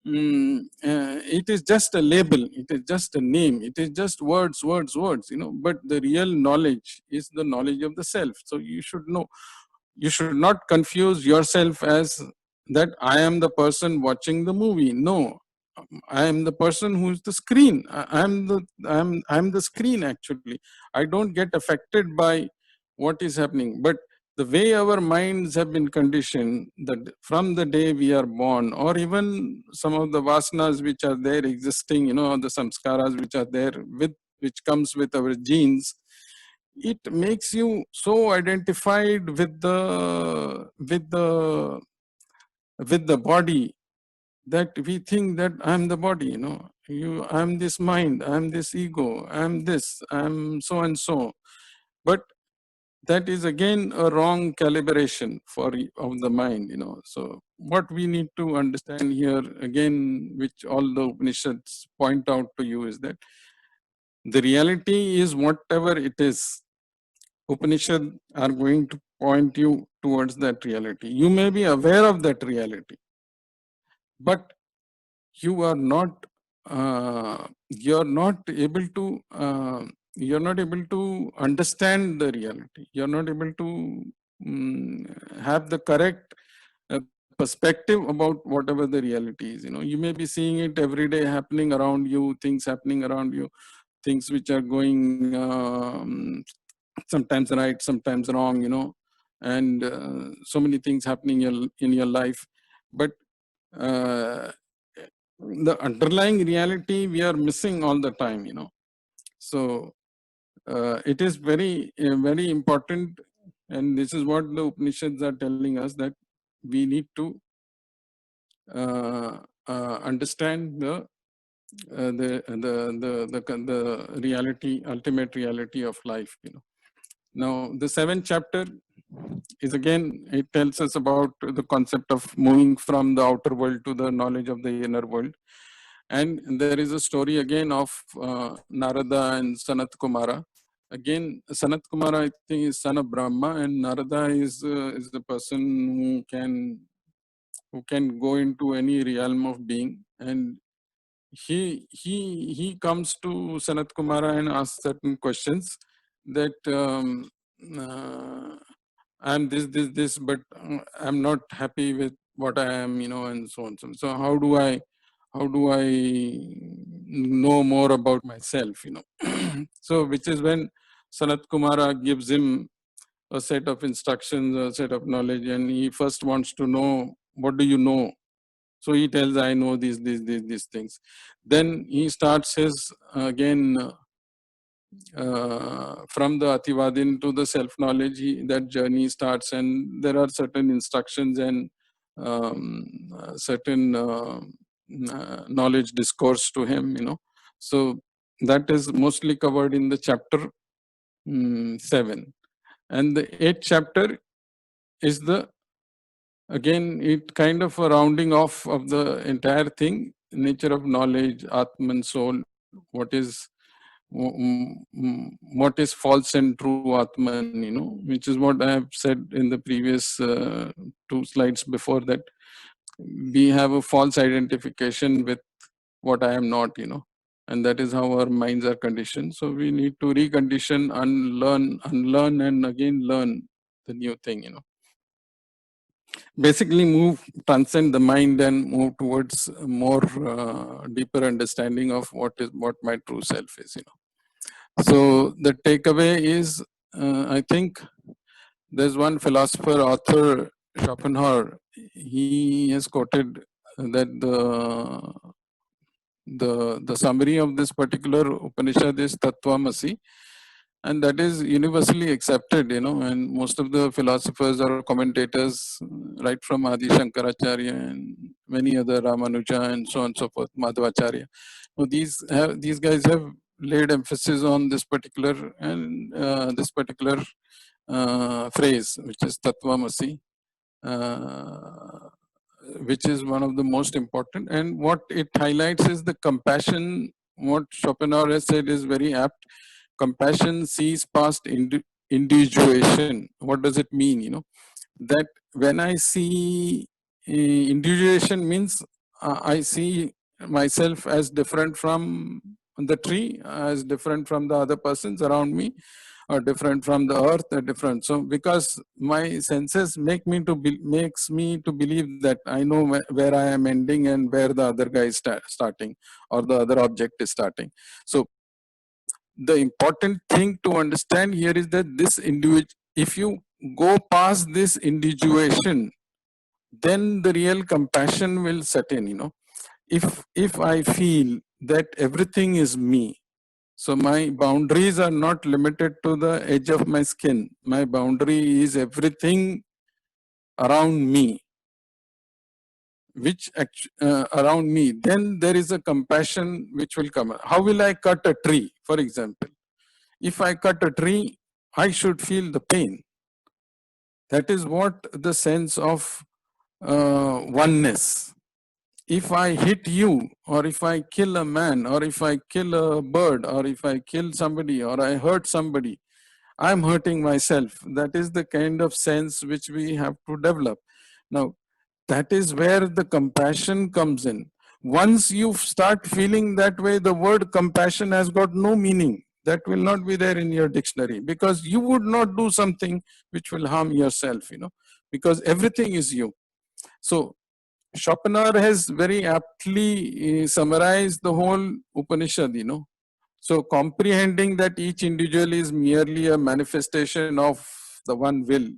B: it is just a label, it is just a name, it is just words, but the real knowledge is the knowledge of the self. So you should know, you should not confuse yourself as that I am the person watching the movie. No, I am the person who is the screen. I'm the screen, actually. I don't get affected by what is happening. But the way our minds have been conditioned, that from the day we are born, or even some of the vasanas which are there existing, the samskaras which are there, which comes with our genes, it makes you so identified with the body, that we think that I'm the body, I'm this mind, I'm this ego, I'm this, I'm so and so. But that is again a wrong calibration of the mind, So what we need to understand here again, which all the Upanishads point out to you, is that the reality is whatever it is. Upanishad are going to point you towards that reality. You may be aware of that reality, but you are not able to understand the reality. You're not able to have the correct perspective about whatever the reality is. You may be seeing it every day happening around you, things happening around you, things which are going sometimes right, sometimes wrong, and so many things happening in your life. But the underlying reality we are missing all the time, So it is very, very important, and this is what the Upanishads are telling us, that we need to understand the reality, ultimate reality of life. Now, the 7th chapter is again, it tells us about the concept of moving from the outer world to the knowledge of the inner world. And there is a story again of Narada and Sanat Kumara. Again, Sanat Kumara, I think, is son of Brahma, and Narada is the person who can go into any realm of being. And he comes to Sanat Kumara and asks certain questions, that I'm this, but I'm not happy with what I am, and so on. So how do I know more about myself, So which is when Sanat Kumara gives him a set of instructions, a set of knowledge, and he first wants to know, what do you know? So he tells, I know these things. Then he starts his, again, from the Ativadin to the self-knowledge, that journey starts, and there are certain instructions and certain knowledge discourse to him, So that is mostly covered in the chapter 7. And the 8th chapter is again, it kind of a rounding off of the entire thing, nature of knowledge, Atman, soul, what is false and true Atman, which is what I have said in the previous 2 slides before, that we have a false identification with what I am not, and that is how our minds are conditioned. So we need to recondition, unlearn, and again learn the new thing, Basically transcend the mind and move towards more deeper understanding of what my true self is, So the takeaway is, I think there's one philosopher, author, Schopenhauer. He has quoted that the summary of this particular Upanishad is Tattvamasi, and that is universally accepted, and most of the philosophers or commentators, right from Adi Shankaracharya and many other, Ramanuja and so on and so forth, Madhvacharya. So these guys have laid emphasis on this particular phrase, which is Tattvamasi, which is one of the most important. And what it highlights is the compassion. What Schopenhauer has said is very apt. Compassion sees past individuation. What does it mean? That when I see individuation means I see myself as different from the tree, as different from the other persons around me, or different from the earth, or different. So because my senses makes me to believe that I know where I am ending and where the other guy is starting, or the other object is starting. So the important thing to understand here is that this individual, if you go past this individuation, then the real compassion will set in, if I feel that everything is me, so my boundaries are not limited to the edge of my skin, my boundary is everything around me, around me, then there is a compassion which will come. How will I cut a tree, for example? If I cut a tree, I should feel the pain. That is what the sense of oneness. If I hit you, or if I kill a man, or if I kill a bird, or if I kill somebody, or I hurt somebody, I'm hurting myself. That is the kind of sense which we have to develop. Now, that is where the compassion comes in. Once you start feeling that way, the word compassion has got no meaning. That will not be there in your dictionary, because you would not do something which will harm yourself, because everything is you. So Schopenhauer has very aptly summarized the whole Upanishad, So comprehending that each individual is merely a manifestation of the one will,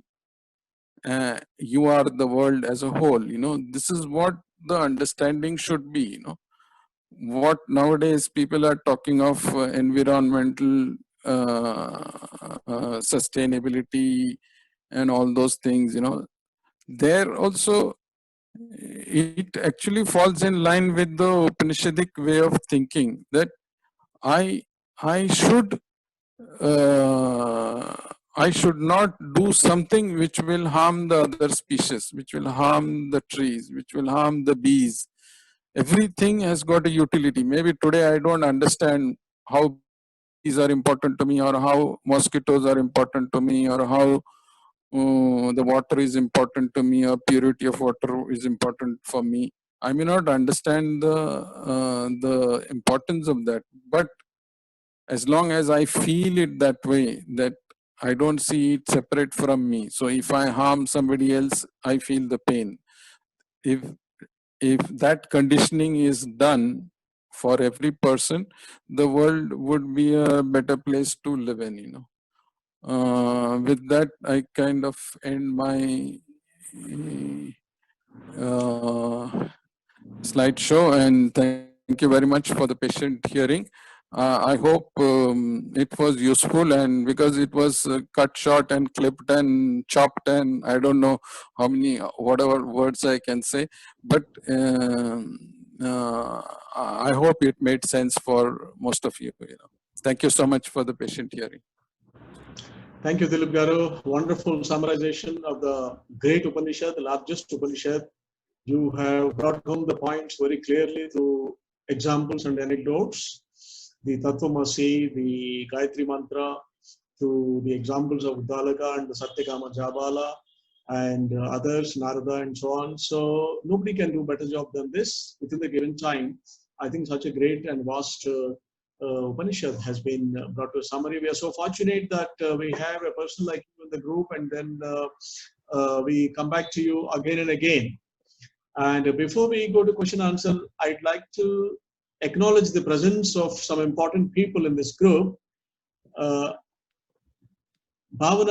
B: you are the world as a whole, this is what the understanding should be, What nowadays people are talking of environmental sustainability and all those things, there also it actually falls in line with the Upanishadic way of thinking, that I should I should not do something which will harm the other species, which will harm the trees, which will harm the bees. Everything has got a utility. Maybe today I don't understand how bees are important to me, or how mosquitoes are important to me, or how the water is important to me, or purity of water is important for me. I may not understand the importance of that, but as long as I feel it that way, that I don't see it separate from me. So if I harm somebody else, I feel the pain. if that conditioning is done for every person, the world would be a better place to live in, you know. With that, I kind of end my slideshow, and thank you very much for the patient hearing. I hope it was useful, and because it was cut short and clipped and chopped, and I don't know how many, whatever words I can say, but I hope it made sense for most of you. You know. Thank you so much for the patient hearing.
A: Thank you, Dilip Garu. Wonderful summarization of the great Upanishad, the largest Upanishad. You have brought home the points very clearly through examples and anecdotes. The Tattvamasi, the Gayatri Mantra, through the examples of Uddalaka and the Satyakama Jabala and others, Narada and so on. So nobody can do a better job than this within the given time. I think such a great and vast Upanishad has been brought to a summary. We are so fortunate that we have a person like you in the group, and then we come back to you again and again. And before we go to question and answer, I'd like to acknowledge the presence of some important people in this group. Bhavana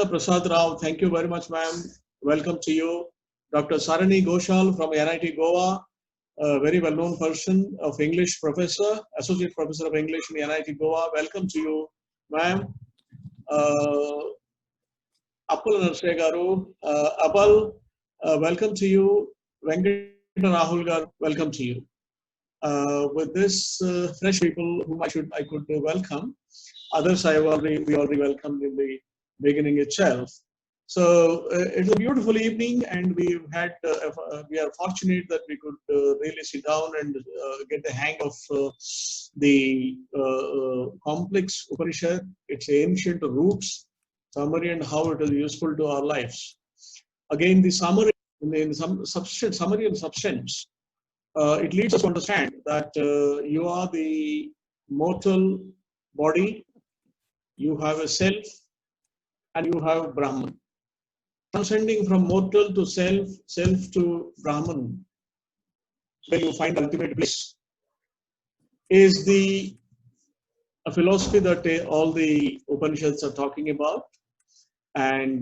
A: Prasad Rao, thank you very much, ma'am. Welcome to you. Dr. Sarani Ghoshal from NIT Goa, a very well-known person of English professor, associate professor of English in the NIT Goa. Welcome to you, ma'am. Appal Narshe Garu, Appal, welcome to you. Venkata Rahul Garu, welcome to you. With this fresh people whom I could welcome. Others we already welcomed in the beginning itself. So it's a beautiful evening, and we are fortunate that we could really sit down and get the hang of the complex Upanishad, its ancient roots, summary, and how it is useful to our lives. Again, the summary in some summary and substance. It leads us to understand that you are the mortal body, you have a self, and you have Brahman. Transcending from mortal to self, self to Brahman, where you find ultimate bliss, is a philosophy that all the Upanishads are talking about. And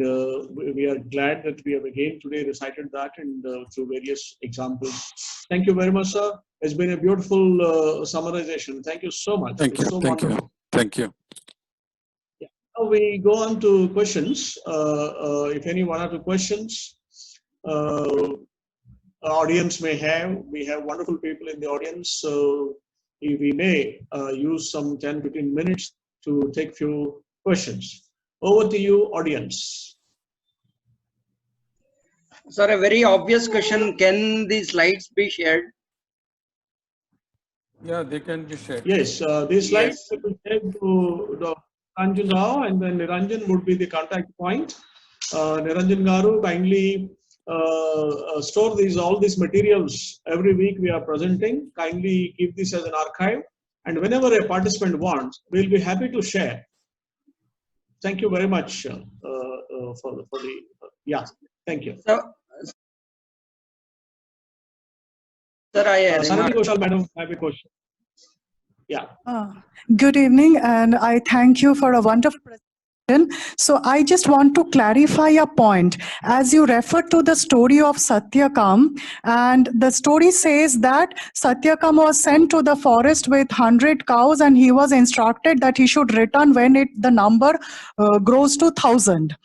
A: we are glad that we have again today recited that and through various examples. Thank you very much, sir. It's been a beautiful summarization. Thank you so much.
B: Thank you.
A: So
B: thank
A: wonderful.
B: you. Thank you.
A: Yeah. Now we go on to questions. If any one or two questions audience may have, we have wonderful people in the audience. So if we may use some 10-15 minutes to take few questions. Over to you, audience.
C: Sir, a very obvious question. Can the slides be shared?
B: Yeah, they can be shared.
A: Yes, these slides will be shared to Dr. Niranjan Rao, and then Niranjan would be the contact point. Niranjan Garu, kindly store all these materials every week we are presenting. Kindly keep this as an archive, and whenever a participant wants, we'll be happy to share. Thank you very much for the yeah. Thank you.
C: Sir,
A: Sarani Ghoshal, madam, I have a question. Yeah.
D: Good evening, and I thank you for a wonderful presentation. So I just want to clarify a point. As you refer to the story of Satyakam, and the story says that Satyakam was sent to the forest with 100 cows, and he was instructed that he should return when the number grows to 1,000.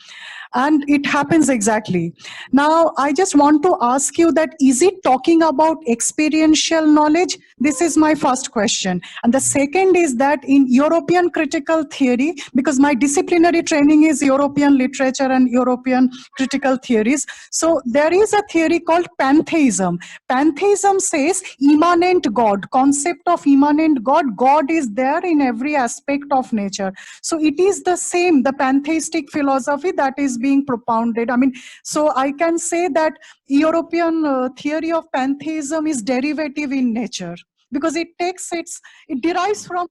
D: And it happens exactly. Now, I just want to ask you that, is it talking about experiential knowledge? This is my first question. And the second is that in European critical theory, because my disciplinary training is European literature and European critical theories, so there is a theory called pantheism. Pantheism says immanent God, concept of immanent God. God is there in every aspect of nature. So it is the same, the pantheistic philosophy that is being propounded. I mean, so I can say that European theory of pantheism is derivative in nature, because it derives from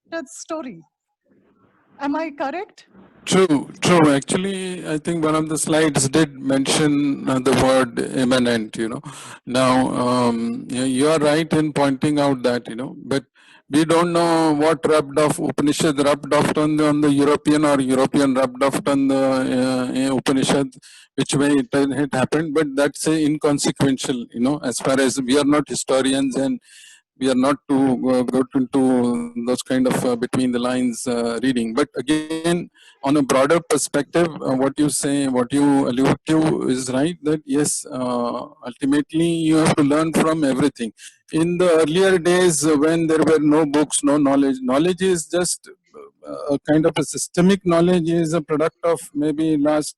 D: the story. Am I correct?
B: True, true. Actually, I think one of the slides did mention the word immanent, Now, you are right in pointing out that, but we don't know what rubbed off Upanishad rubbed off on the European, or European rubbed off on the Upanishad, which way it happened, but that's inconsequential, as far as we are not historians, and we are not to go into those kind of between the lines reading. But again, on a broader perspective, what you say, what you allude to is right, that yes, ultimately you have to learn from everything. In the earlier days when there were no books, no knowledge, knowledge is just a kind of a systemic knowledge, is a product of maybe last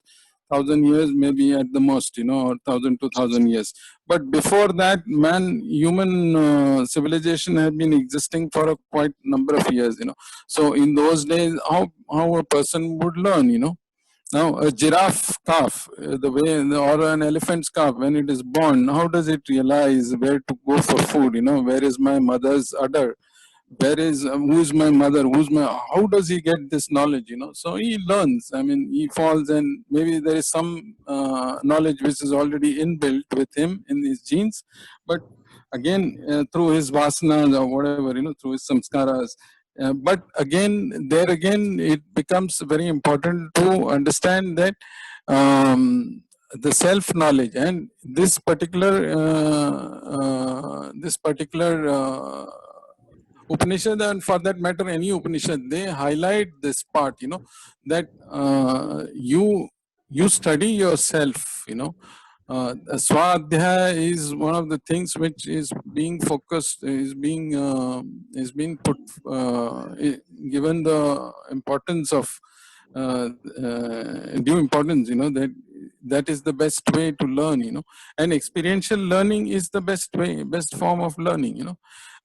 B: 1,000 years, maybe at the most, or 1,000, 2,000 years. But before that, human civilization had been existing for a quite number of years, So in those days, how a person would learn, Now a giraffe calf, the way, or an elephant's calf, when it is born, how does it realize where to go for food? Where is my mother's udder? Where is who is my mother? How does he get this knowledge? So he learns. I mean, he falls, and maybe there is some knowledge which is already inbuilt with him in his genes, but again through his vasanas or whatever, through his samskaras. But again, there again, it becomes very important to understand that the self knowledge, and this particular Upanishad, and for that matter any Upanishad, they highlight this part, that you study yourself, Swadhyaya is one of the things which is being focused, is being put, given the importance of due importance, that is the best way to learn, and experiential learning is the best form of learning,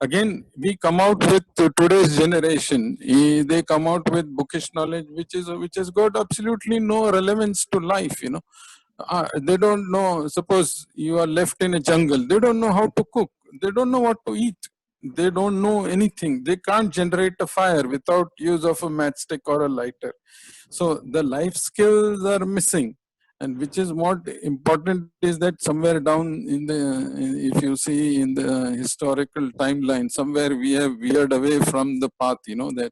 B: Again, we come out with today's generation, they come out with bookish knowledge, which has got absolutely no relevance to life, they don't know. Suppose you are left in a jungle, they don't know how to cook, they don't know what to eat, they don't know anything, they can't generate a fire without use of a matchstick or a lighter. So the life skills are missing, and which is what important is that somewhere down in the, if you see in the historical timeline, somewhere we have veered away from the path, that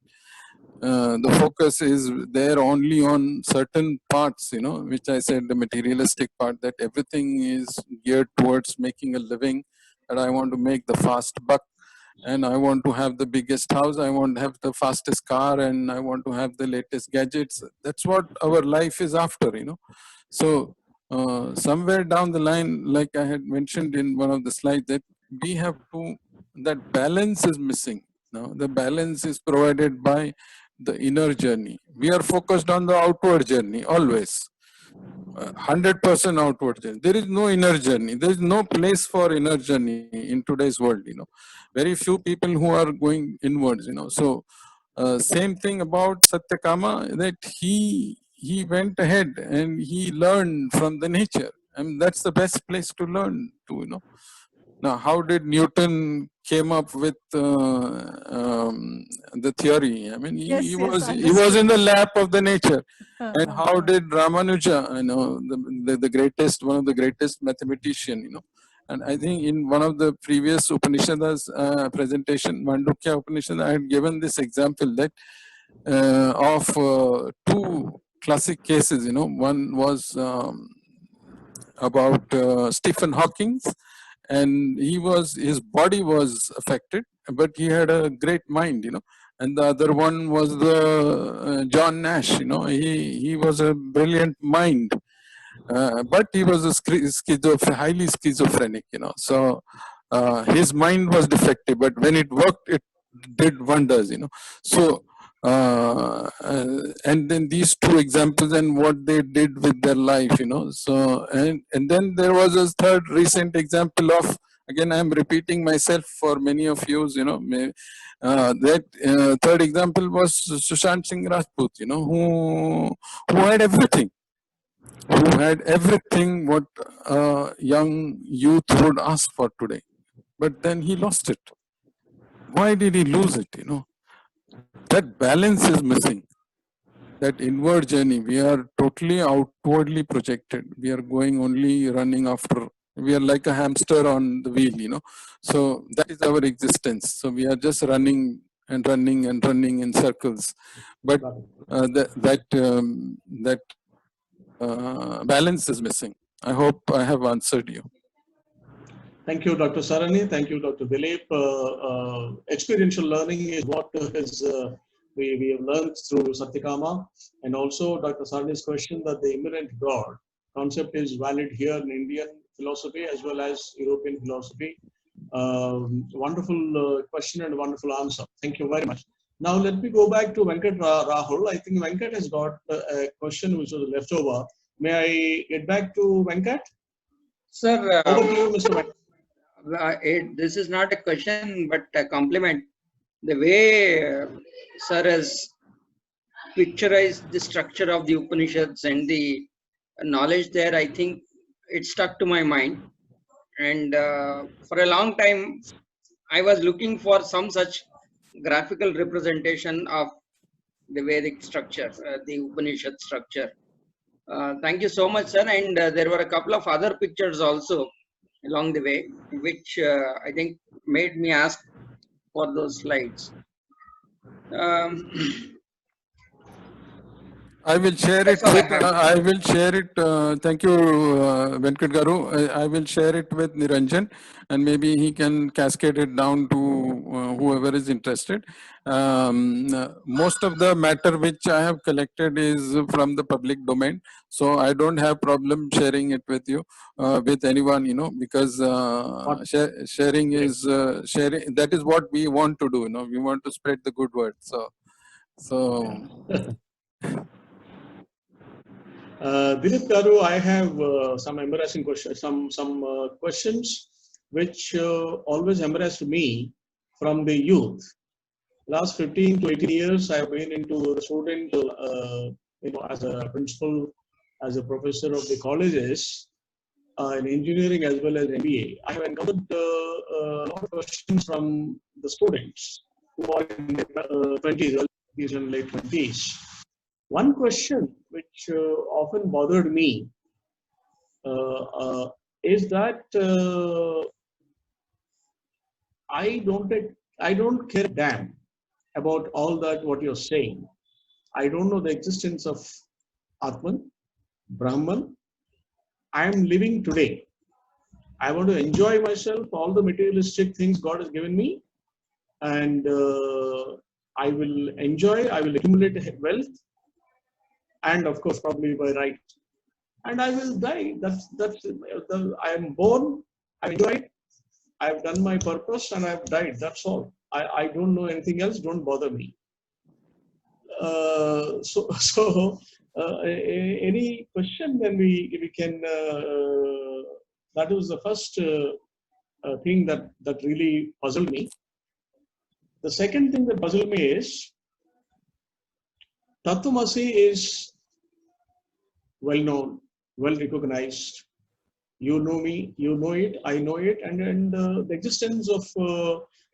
B: the focus is there only on certain parts, which I said, the materialistic part, that everything is geared towards making a living, that I want to make the fast buck, and I want to have the biggest house, I want to have the fastest car, and I want to have the latest gadgets. That's what our life is after, So somewhere down the line, like I had mentioned in one of the slides, that we have to, that balance is missing. Now the balance is provided by the inner journey. We are focused on the outward journey always. 100% outward journey. There is no inner journey. There is no place for inner journey in today's world. Very few people who are going inwards. So same thing about Satyakama, that he went ahead and he learned from the nature. And that's the best place to learn to. Now, how did Newton came up with the theory? I mean, he was in the lap of the nature. And how did Ramanuja, the greatest, one of the greatest mathematician, and I think in one of the previous Upanishads presentation, Mandukya Upanishad, I had given this example that of two classic cases. One was about Stephen Hawking, and his body was affected, but he had a great mind, And the other one was the John Nash, he was a brilliant mind, but he was a highly schizophrenic, So his mind was defective, but when it worked, it did wonders, So and then these two examples and what they did with their life, So and then there was a third recent example of, again I am repeating myself for many of you, that third example was Sushant Singh Rajput, who had everything. Who had everything what a young youth would ask for today, but then he lost it. Why did he lose it? That balance is missing. that inward journey, we are totally outwardly projected. We are going only running after, we are like a hamster on the wheel, you know. So that is our existence. So we are just running and running and running in circles. But that balance is missing. I hope I have answered you.
A: Thank you, Dr. Sarani. Thank you, Dr. Dilip. Experiential learning is what we have learned through Satyakama. And also Dr. Sarani's question that the immanent God concept is valid here in Indian philosophy as well as European philosophy. Wonderful question and wonderful answer. Thank you very much. Now let me go back to Venkat Rahul. I think Venkat has got a question which was left over. May I get back to Venkat?
C: Sir,
A: Over to you, Mr. Venkat.
C: This is not a question but a compliment. The way sir has picturized the structure of the Upanishads and the knowledge there, I think it stuck to my mind. And for a long time, I was looking for some such graphical representation of the Vedic structure, the Upanishad structure. Thank you so much, sir. And there were a couple of other pictures also along the way, which I think made me ask for those slides.
B: I will share it. I will share it. Thank you, Venkat Garu. I will share it with Niranjan, and maybe he can cascade it down to whoever is interested. Most of the matter which I have collected is from the public domain, so I don't have problem sharing it with you, with anyone, you know, because sharing is sharing. That is what we want to do. You know, we want to spread the good word. So.
A: Dilip Garu, I have some embarrassing questions, some questions which always embarrassed me from the youth. Last 15 to 18 years, I have been into the student, you know, as a principal, as a professor of the colleges in engineering as well as MBA. I have encountered a lot of questions from the students who are in their 20s, early 20s and late 20s. One question which often bothered me is that I don't care a damn about all that what you're saying. I don't know the existence of Atman, Brahman. I am living today. I want to enjoy myself, all the materialistic things God has given me, and I will enjoy, I will accumulate wealth, and of course probably by right, and I will die. I am born, I enjoyed, I've done my purpose, and I've died. That's all. I don't know anything else. Don't bother me. Any question, then we can. That was the first thing that really puzzled me. The second thing that puzzled me is Tattvamasi is well known, well recognized. You know me, you know it, I know it, and the existence of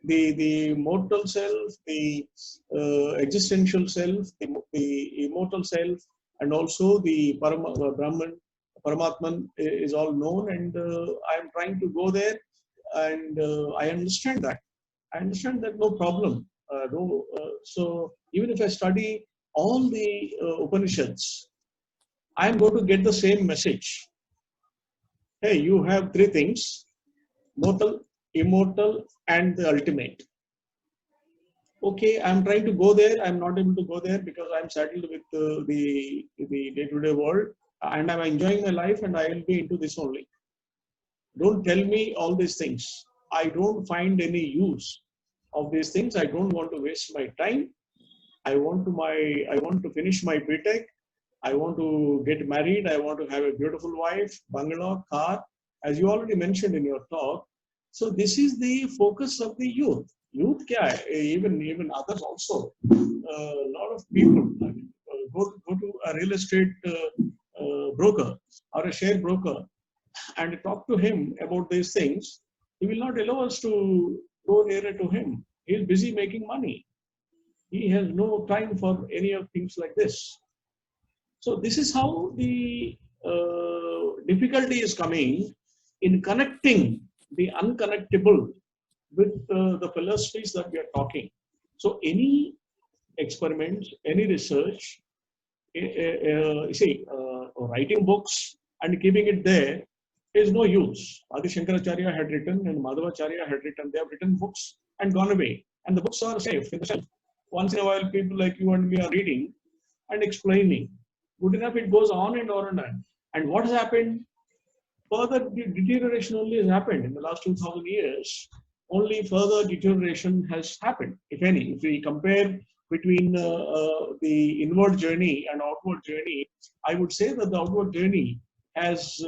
A: the mortal self, the existential self, the immortal self, and also the Brahman, Paramatman is all known, and I am trying to go there, and I understand that. I understand that, no problem. So even if I study all the Upanishads, I am going to get the same message. Hey, you have three things: mortal, immortal, and the ultimate. Okay, I'm trying to go there. I'm not able to go there because I'm saddled with the day-to-day world, and I'm enjoying my life, and I will be into this only. Don't tell me all these things. I don't find any use of these things. I don't want to waste my time. I want to finish my BTech. I want to get married. I want to have a beautiful wife, bungalow, car, as you already mentioned in your talk. So this is the focus of the youth. Youth, even others also. A lot of people go to a real estate broker or a share broker and talk to him about these things. He will not allow us to go nearer to him. He is busy making money. He has no time for any of things like this. So this is how the difficulty is coming in connecting the unconnectable with the philosophies that we are talking. So any experiments, any research, writing books and keeping it there is no use. Adi Shankaracharya had written and Madhavacharya had written. They have written books and gone away, and the books are safe in the shelf. Once in a while, people like you and me are reading and explaining. Good enough, it goes on and on and on. And what has happened? Further deterioration only has happened in the last 2000 years. Only further deterioration has happened, if any. If we compare between the inward journey and outward journey, I would say that the outward journey has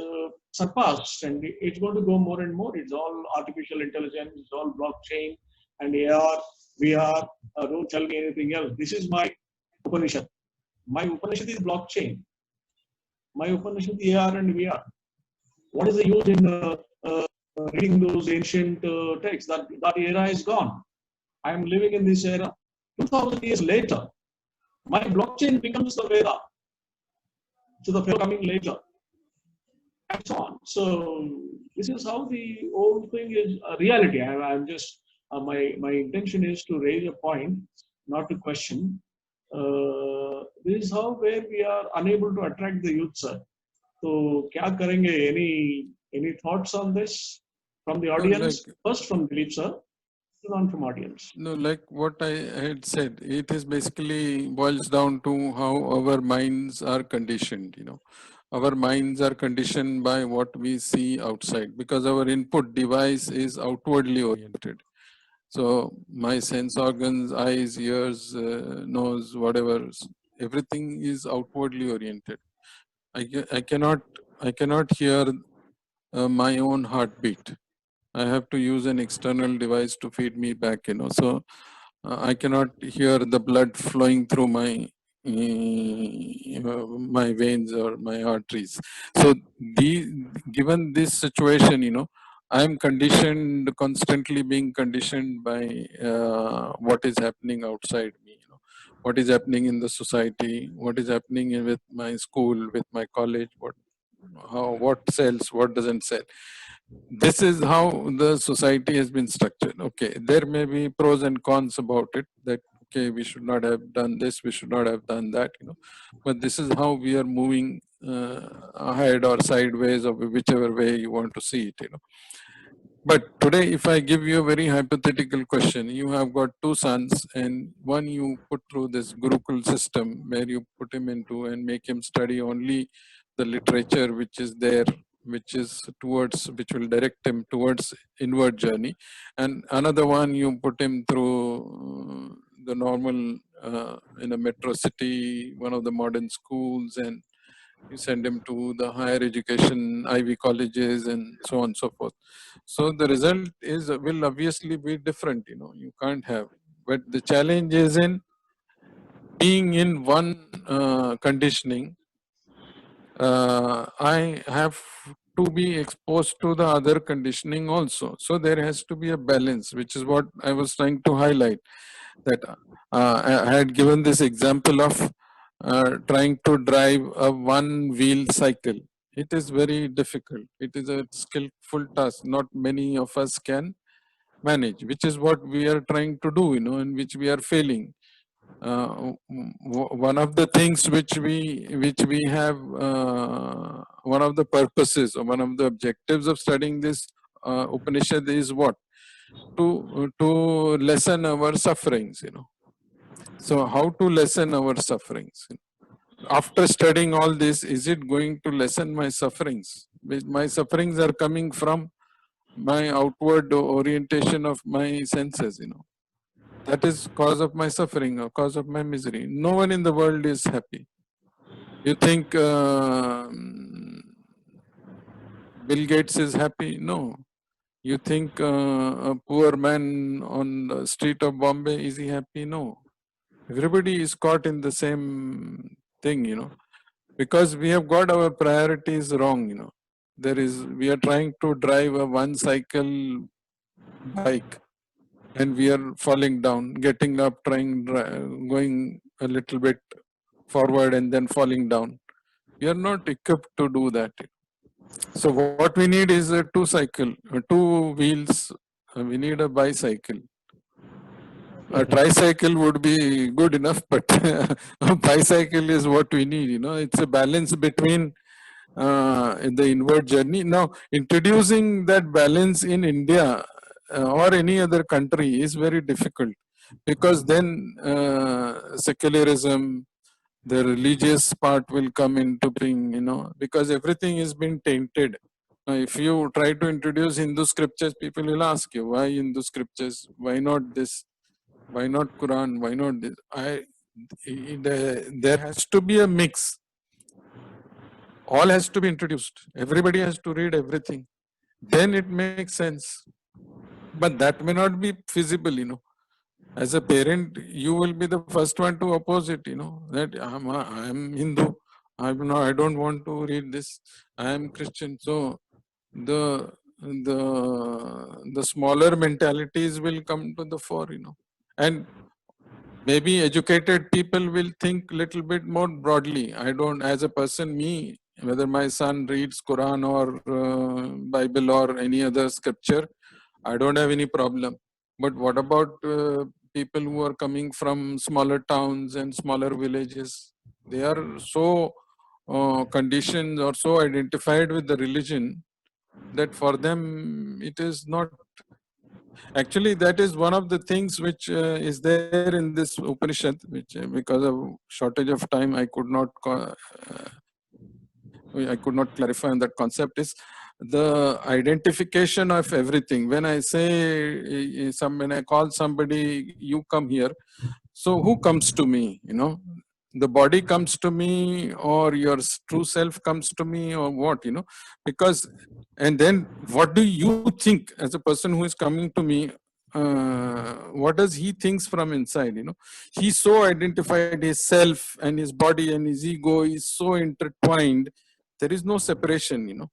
A: surpassed, and it's going to go more and more. It's all artificial intelligence, it's all blockchain and AR, VR. Don't tell me anything else. This is my Upanishad. My Upanishad is blockchain. My Upanishad is AR and VR. What is the use in reading those ancient texts? That era is gone. I am living in this era. 2000 years later, my blockchain becomes the Veda. So the Veda coming later, and so on. So this is how the whole thing is a reality. I'm just my intention is to raise a point, not to question. This is how where we are unable to attract the youth, sir. So, kya karenge? Any thoughts on this from the audience? First from Dilip sir, then from audience.
B: No, like what I had said, it is basically boils down to how our minds are conditioned. You know, our minds are conditioned by what we see outside because our input device is outwardly oriented. So my sense organs, eyes, ears, nose, whatever, everything is outwardly oriented. I cannot hear my own heartbeat. I have to use an external device to feed me back, you know. So I cannot hear the blood flowing through my my veins or my arteries. So given this situation, you know, I'm conditioned, constantly being conditioned by what is happening outside me, you know, what is happening in the society, what is happening with my school, with my college, what sells, what doesn't sell. This is how the society has been structured. Okay, there may be pros and cons about it, that okay, we should not have done this, we should not have done that, you know, but this is how we are moving ahead or sideways, or whichever way you want to see it, you know. But today, if I give you a very hypothetical question, you have got two sons, and one you put through this Gurukul system where you put him into and make him study only the literature which is there, which will direct him towards inward journey, and another one you put him through the normal in a metro city, one of the modern schools, and you send him to the higher education, Ivy colleges, and so on and so forth. So the result will obviously be different, you know, you can't have. But the challenge is in being in one conditioning. I have to be exposed to the other conditioning also. So there has to be a balance, which is what I was trying to highlight. That I had given this example of trying to drive a one-wheel cycle. It is very difficult. It is a skillful task. Not many of us can manage, which is what we are trying to do, you know, in which we are failing. One of the things which we have, one of the purposes or one of the objectives of studying this Upanishad is what? To lessen our sufferings, you know. So how to lessen our sufferings? After studying all this, is it going to lessen my sufferings? My sufferings are coming from my outward orientation of my senses, you know. That is cause of my suffering or cause of my misery. No one in the world is happy. You think Bill Gates is happy? No. You think a poor man on the street of Bombay, is he happy? No. Everybody is caught in the same thing, you know, because we have got our priorities wrong, you know. We are trying to drive a one cycle bike and we are falling down, getting up, going a little bit forward and then falling down. We are not equipped to do that. So what we need is a two wheels. We need a bicycle. A tricycle would be good enough, but a bicycle is what we need. You know, it's a balance between in the inward journey. Now, introducing that balance in India or any other country is very difficult, because then secularism, the religious part will come into being, you know, because everything has been tainted. If you try to introduce Hindu scriptures, people will ask you, why Hindu scriptures? Why not this? Why not Quran? Why not this? There has to be a mix. All has to be introduced. Everybody has to read everything. Then it makes sense. But that may not be feasible, you know. As a parent, you will be the first one to oppose it, you know, that I'm Hindu. I don't want to read this. I am Christian. So the smaller mentalities will come to the fore, you know. And maybe educated people will think little bit more broadly. I don't, as a person, me, whether my son reads Quran or Bible or any other scripture, I don't have any problem. But what about people who are coming from smaller towns and smaller villages? They are so conditioned or so identified with the religion that for them it is not. Actually, that is one of the things which is there in this Upanishad, which because of shortage of time I could not clarify on that concept, is the identification of everything. When I say when I call somebody, you come here, so who comes to me? You know, the body comes to me, or your true self comes to me, or what? You know, because and then what do you think as a person who is coming to me? What does he thinks from inside? You know, he's so identified, his self and his body and his ego is so intertwined. There is no separation, you know.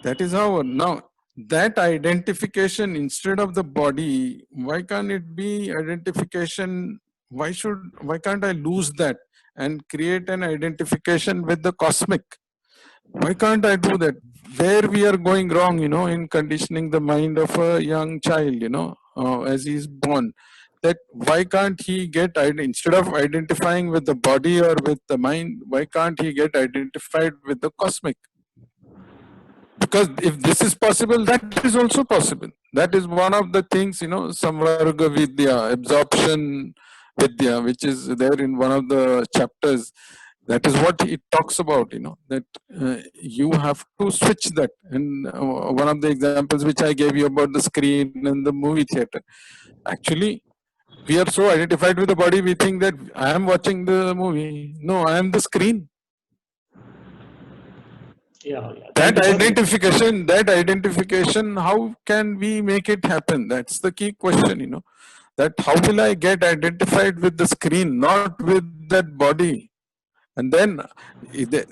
B: That is how now that identification instead of the body, why can't it be identification? Why can't I lose that and create an identification with the cosmic? Why can't I do that? Where we are going wrong, you know, in conditioning the mind of a young child, you know, as he's born, that why can't he get, instead of identifying with the body or with the mind, why can't he get identified with the cosmic? Because if this is possible, that is also possible. That is one of the things, you know, Samvarga Vidya, absorption Vidya, which is there in one of the chapters. That is what it talks about, you know, that you have to switch that. And one of the examples which I gave you about the screen and the movie theater, actually, we are so identified with the body, we think that I am watching the movie. No, I am the screen.
A: Yeah.
B: That identification, how can we make it happen? That's the key question, you know, that how will I get identified with the screen, not with that body? And then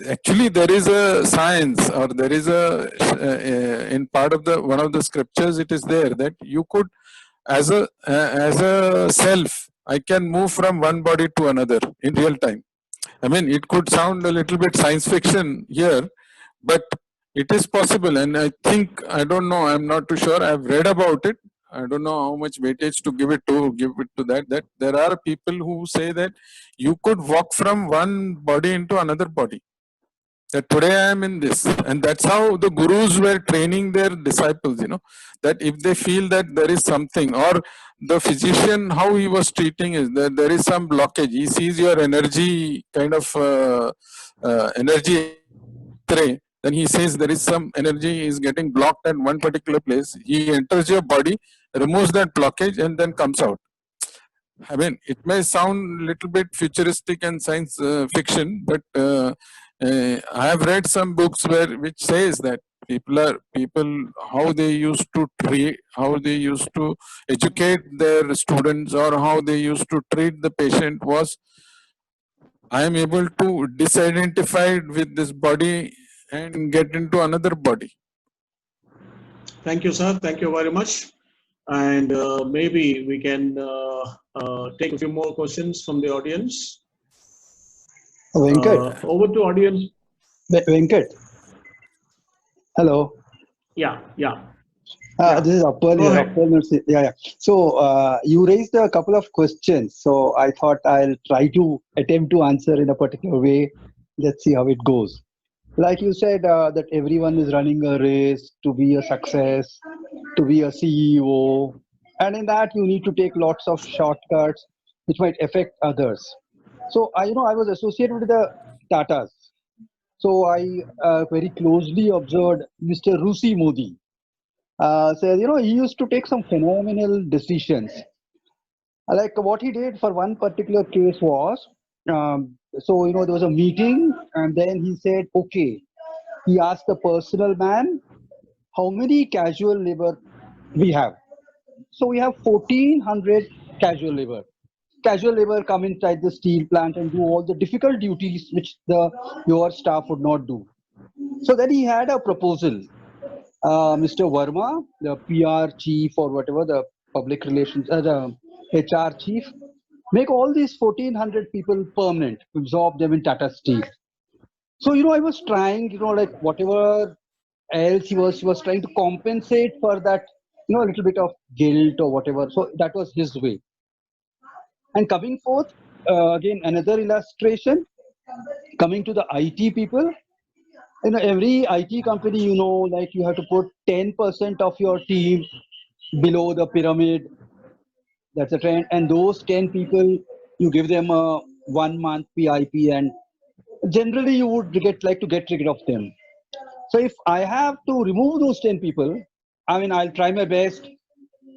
B: actually there is a science, or there is in part of the one of the scriptures, it is there that you could, as a self, I can move from one body to another in real time. I mean, it could sound a little bit science fiction here, but it is possible. And I think, I don't know, I'm not too sure, I've read about it. I don't know how much weightage to give it to that there are people who say that you could walk from one body into another body. That today I am in this. And that's how the gurus were training their disciples, you know, that if they feel that there is something, or the physician, how he was treating is that there is some blockage. He sees your energy kind of energy tray. Then he says there is some energy is getting blocked at one particular place. He enters your body, removes that blockage, and then comes out. I mean, it may sound a little bit futuristic and science fiction, but I have read some books which says that people how they used to treat, how they used to educate their students, or how they used to treat the patient was, I am able to disidentify with this body and get into another body.
A: Thank you, sir. Thank you very much. And maybe we can take a few more questions from the audience.
E: Venkat,
A: Over to audience.
E: Venkat, hello.
A: Yeah, yeah, yeah.
E: This is Appal
A: Go
E: here.
A: ahead.
E: Appal Nursi. Yeah. So you raised a couple of questions. So I thought I'll try to attempt to answer in a particular way. Let's see how it goes. Like you said, that everyone is running a race to be a success, to be a CEO, and in that you need to take lots of shortcuts which might affect others. So I was associated with the Tatas. So I very closely observed Mr. Rusi Modi. Says, he used to take some phenomenal decisions. Like what he did for one particular case was, there was a meeting, and then he said, okay, he asked the personal man, how many casual labor we have. So we have 1,400 casual labor. Casual labor come inside the steel plant and do all the difficult duties which your staff would not do. So then he had a proposal. Mr. Verma, the PR chief or whatever, the public relations, the HR chief, make all these 1,400 people permanent, absorb them in Tata Steel. So, I was trying, like whatever else he was trying to compensate for that, a little bit of guilt or whatever. So that was his way. And coming forth, again, another illustration, coming to the IT people, every IT company, like you have to put 10% of your team below the pyramid. That's a trend. And those 10 people, you give them a 1 month PIP, and generally you would like to get rid of them. So if I have to remove those 10 people, I'll try my best,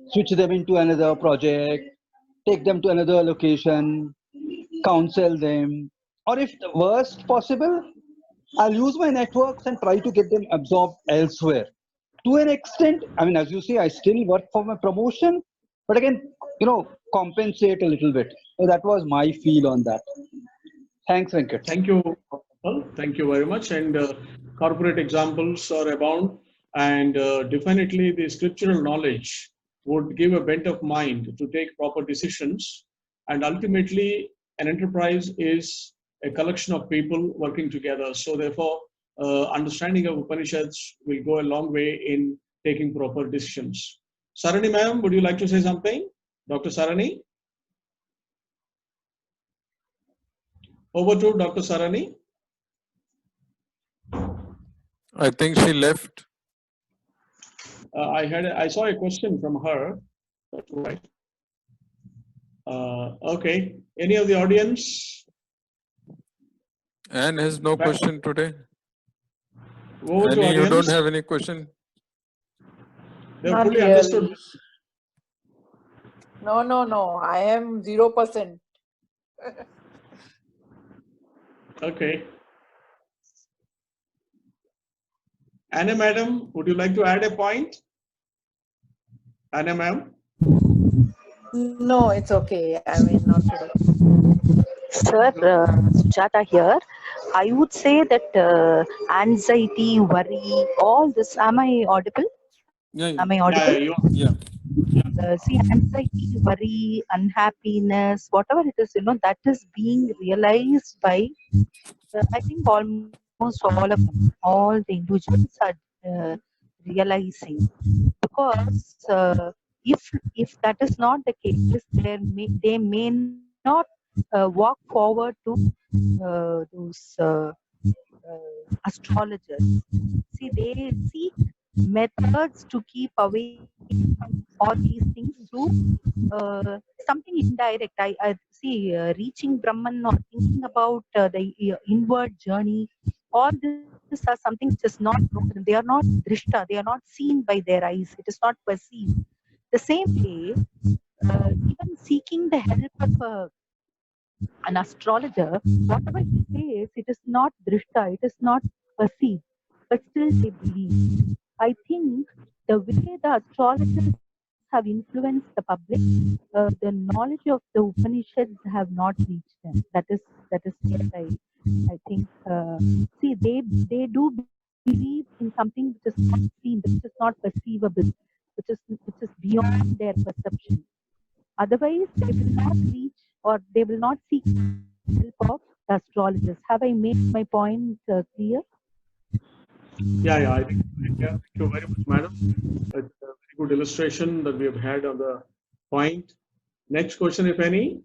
E: switch them into another project, take them to another location, counsel them, or if the worst possible, I'll use my networks and try to get them absorbed elsewhere. To an extent, as you say, I still work for my promotion, but again, compensate a little bit. So that was my feel on that. Thanks, Venkat.
A: Thank you. Well, thank you very much. And corporate examples are abound. And definitely the scriptural knowledge would give a bent of mind to take proper decisions. And ultimately, an enterprise is a collection of people working together. So therefore, understanding of Upanishads will go a long way in taking proper decisions. Sarani ma'am, would you like to say something? Dr. Sarani? Over to Dr. Sarani.
B: I think she left.
A: I saw a question from her. That's right. Okay. Any of the audience?
B: Anne has no question today.
A: Over to
B: Annie, you don't
A: audience.
B: have any question?
A: They've
F: Not
A: fully
F: really.
A: understood.
F: No. I am 0%.
A: Okay. Anna madam, would you like to add a point? Anna ma'am?
F: No, it's okay. Not today.
G: Sir, Sujata here. I would say that anxiety, worry, all this. Am I audible?
B: Yeah.
G: Am I audible?
B: Yeah.
G: See, anxiety, worry, unhappiness, whatever it is, that is being realized by, I think, almost all the individuals are realizing. Because if that is not the case, they may not walk forward to those astrologers. See, they seek methods to keep away from all these things through something indirect. I see reaching Brahman or thinking about the inward journey. All this are something which is not known. They are not drishta. They are not seen by their eyes. It is not perceived. The same way, even seeking the help of an astrologer, whatever he says, it is not drishta, it is not perceived, but still they believe. I think the way the astrologers have influenced the public, the knowledge of the Upanishads have not reached them. That is what I think. See, they do believe in something which is not seen, which is not perceivable, which is beyond their perception. Otherwise, they will not reach or they will not seek help of the astrologers. Have I made my point clear?
A: Yeah, I think, yeah, thank you very much, madam. It's a very good illustration that we have had on the point. Next question, if any.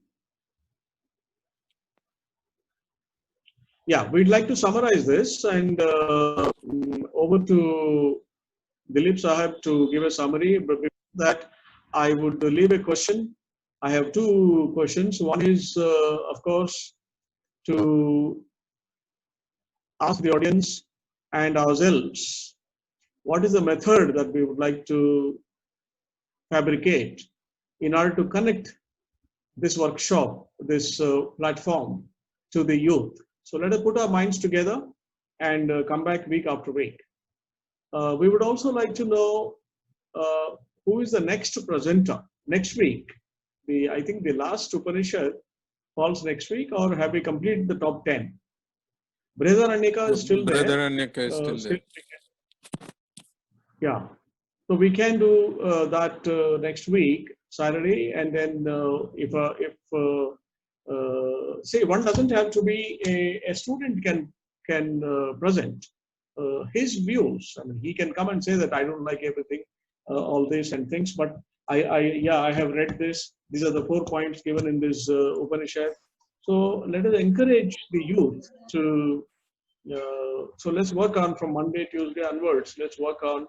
A: Yeah, we'd like to summarize this and over to Dilip Sahab to give a summary. But before that, I would leave a question. I have two questions. One is, of course, to ask the audience and ourselves, what is the method that we would like to fabricate in order to connect this workshop, this platform to the youth. So let us put our minds together and come back week after week. We would also like to know who is the next presenter next week. I think the last Upanishad falls next week, or have we completed the top 10? Brihadaranyaka is still there.
B: Brihadaranyaka is still there.
A: Yeah. So we can do that next week, Saturday, and then if say one doesn't have to be a student can present his views. I mean, he can come and say that I don't like everything, all this and things, but I have read this. These are the 4 points given in this Upanishad. So let us encourage the youth to. So let's work on from Monday, Tuesday onwards. Let's work on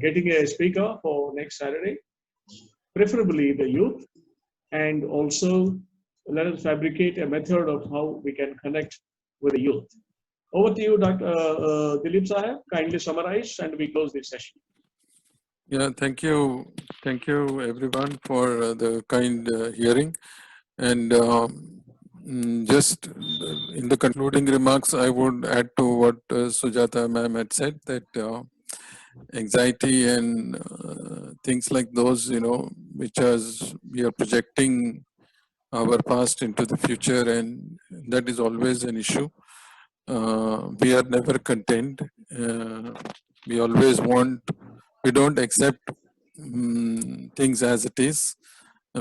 A: getting a speaker for next Saturday, preferably the youth, and also let us fabricate a method of how we can connect with the youth. Over to you, Dr. Dilip Sahab. Kindly summarize and we close this session.
B: Yeah, thank you everyone for the kind hearing. And just in the concluding remarks, I would add to what Sujata ma'am had said, that anxiety and things like those, which we are projecting our past into the future, and that is always an issue. We are never content. We always we don't accept things as it is.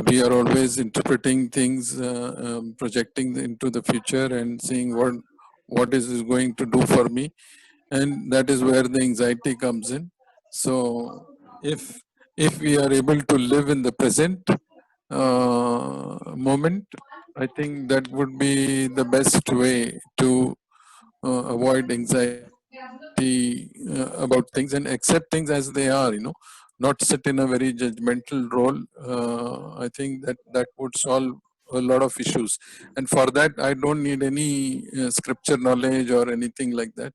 B: We are always interpreting things, projecting into the future and seeing what is it going to do for me. And that is where the anxiety comes in. So if we are able to live in the present moment, I think that would be the best way to avoid anxiety about things and accept things as they are, not sit in a very judgmental role. I think that would solve a lot of issues. And for that, I don't need any scripture knowledge or anything like that.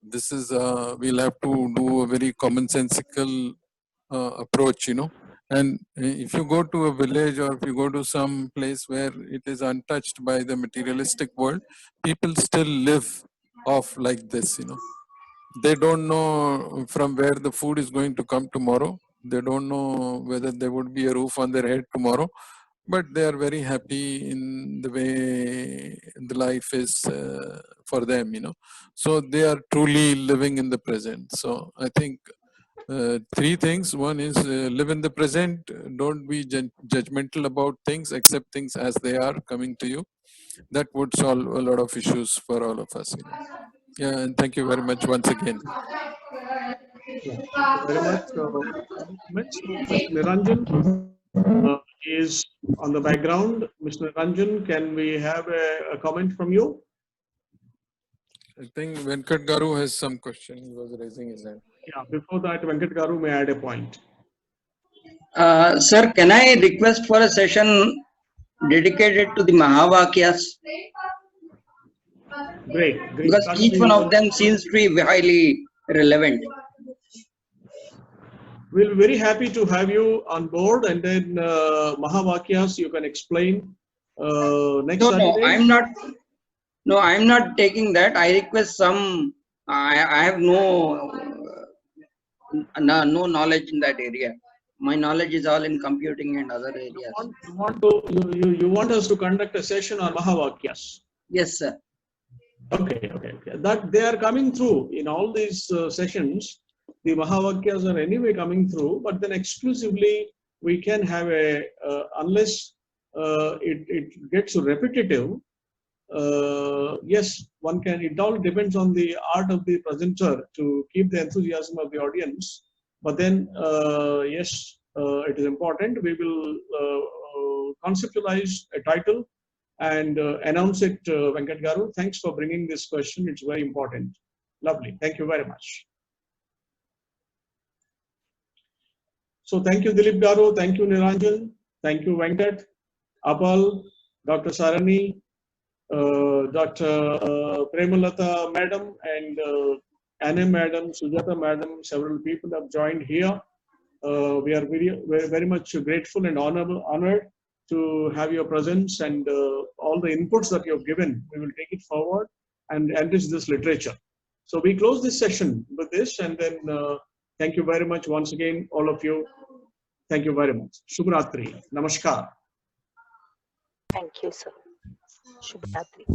B: This is, we'll have to do a very commonsensical approach, And if you go to a village or if you go to some place where it is untouched by the materialistic world, people still live off like this, They don't know from where the food is going to come tomorrow. They don't know whether there would be a roof on their head tomorrow, but they are very happy in the way the life is for them, So they are truly living in the present. So I think 3 things. One is live in the present. Don't be judgmental about things. Accept things as they are coming to you. That would solve a lot of issues for all of us. Yeah, and thank you very much once again.
A: Yeah, thank you very much. Mr. Niranjan is on the background. Mr. Niranjan, can we have a comment from you?
B: I think Venkat Garu has some question. He was raising his hand.
A: Yeah, before that, Venkat Garu may add a point.
C: Sir, can I request for a session dedicated to the Mahavakyas?
A: Great.
C: Because each one of them seems to be highly relevant.
A: We'll be very happy to have you on board, and then Mahavakyas you can explain next Saturday.
C: No, I'm not taking that. I request some. I have no knowledge in that area. My knowledge is all in computing and other areas.
A: You want us to conduct a session on Mahavakyas?
C: Yes, sir.
A: Okay. That they are coming through in all these sessions. The Mahavakyas are anyway coming through, but then exclusively we can have unless it gets repetitive, yes, one can, it all depends on the art of the presenter to keep the enthusiasm of the audience. But then, yes, it is important. We will conceptualize a title and announce it, Venkat Garu. Thanks for bringing this question. It's very important. Lovely. Thank you very much. So thank you, Dilip Garu. Thank you, Niranjan. Thank you, Venkat, Apal, Dr. Sarani, Dr. Premalata Madam, and Anna Madam, Sujata Madam. Several people have joined here. We are very much grateful and honored to have your presence and all the inputs that you have given. We will take it forward and enrich this literature. So we close this session with this, and then thank you very much once again, all of you. Thank you very much. Shubhratri. Namaskar.
G: Thank you, sir. Shubhratri.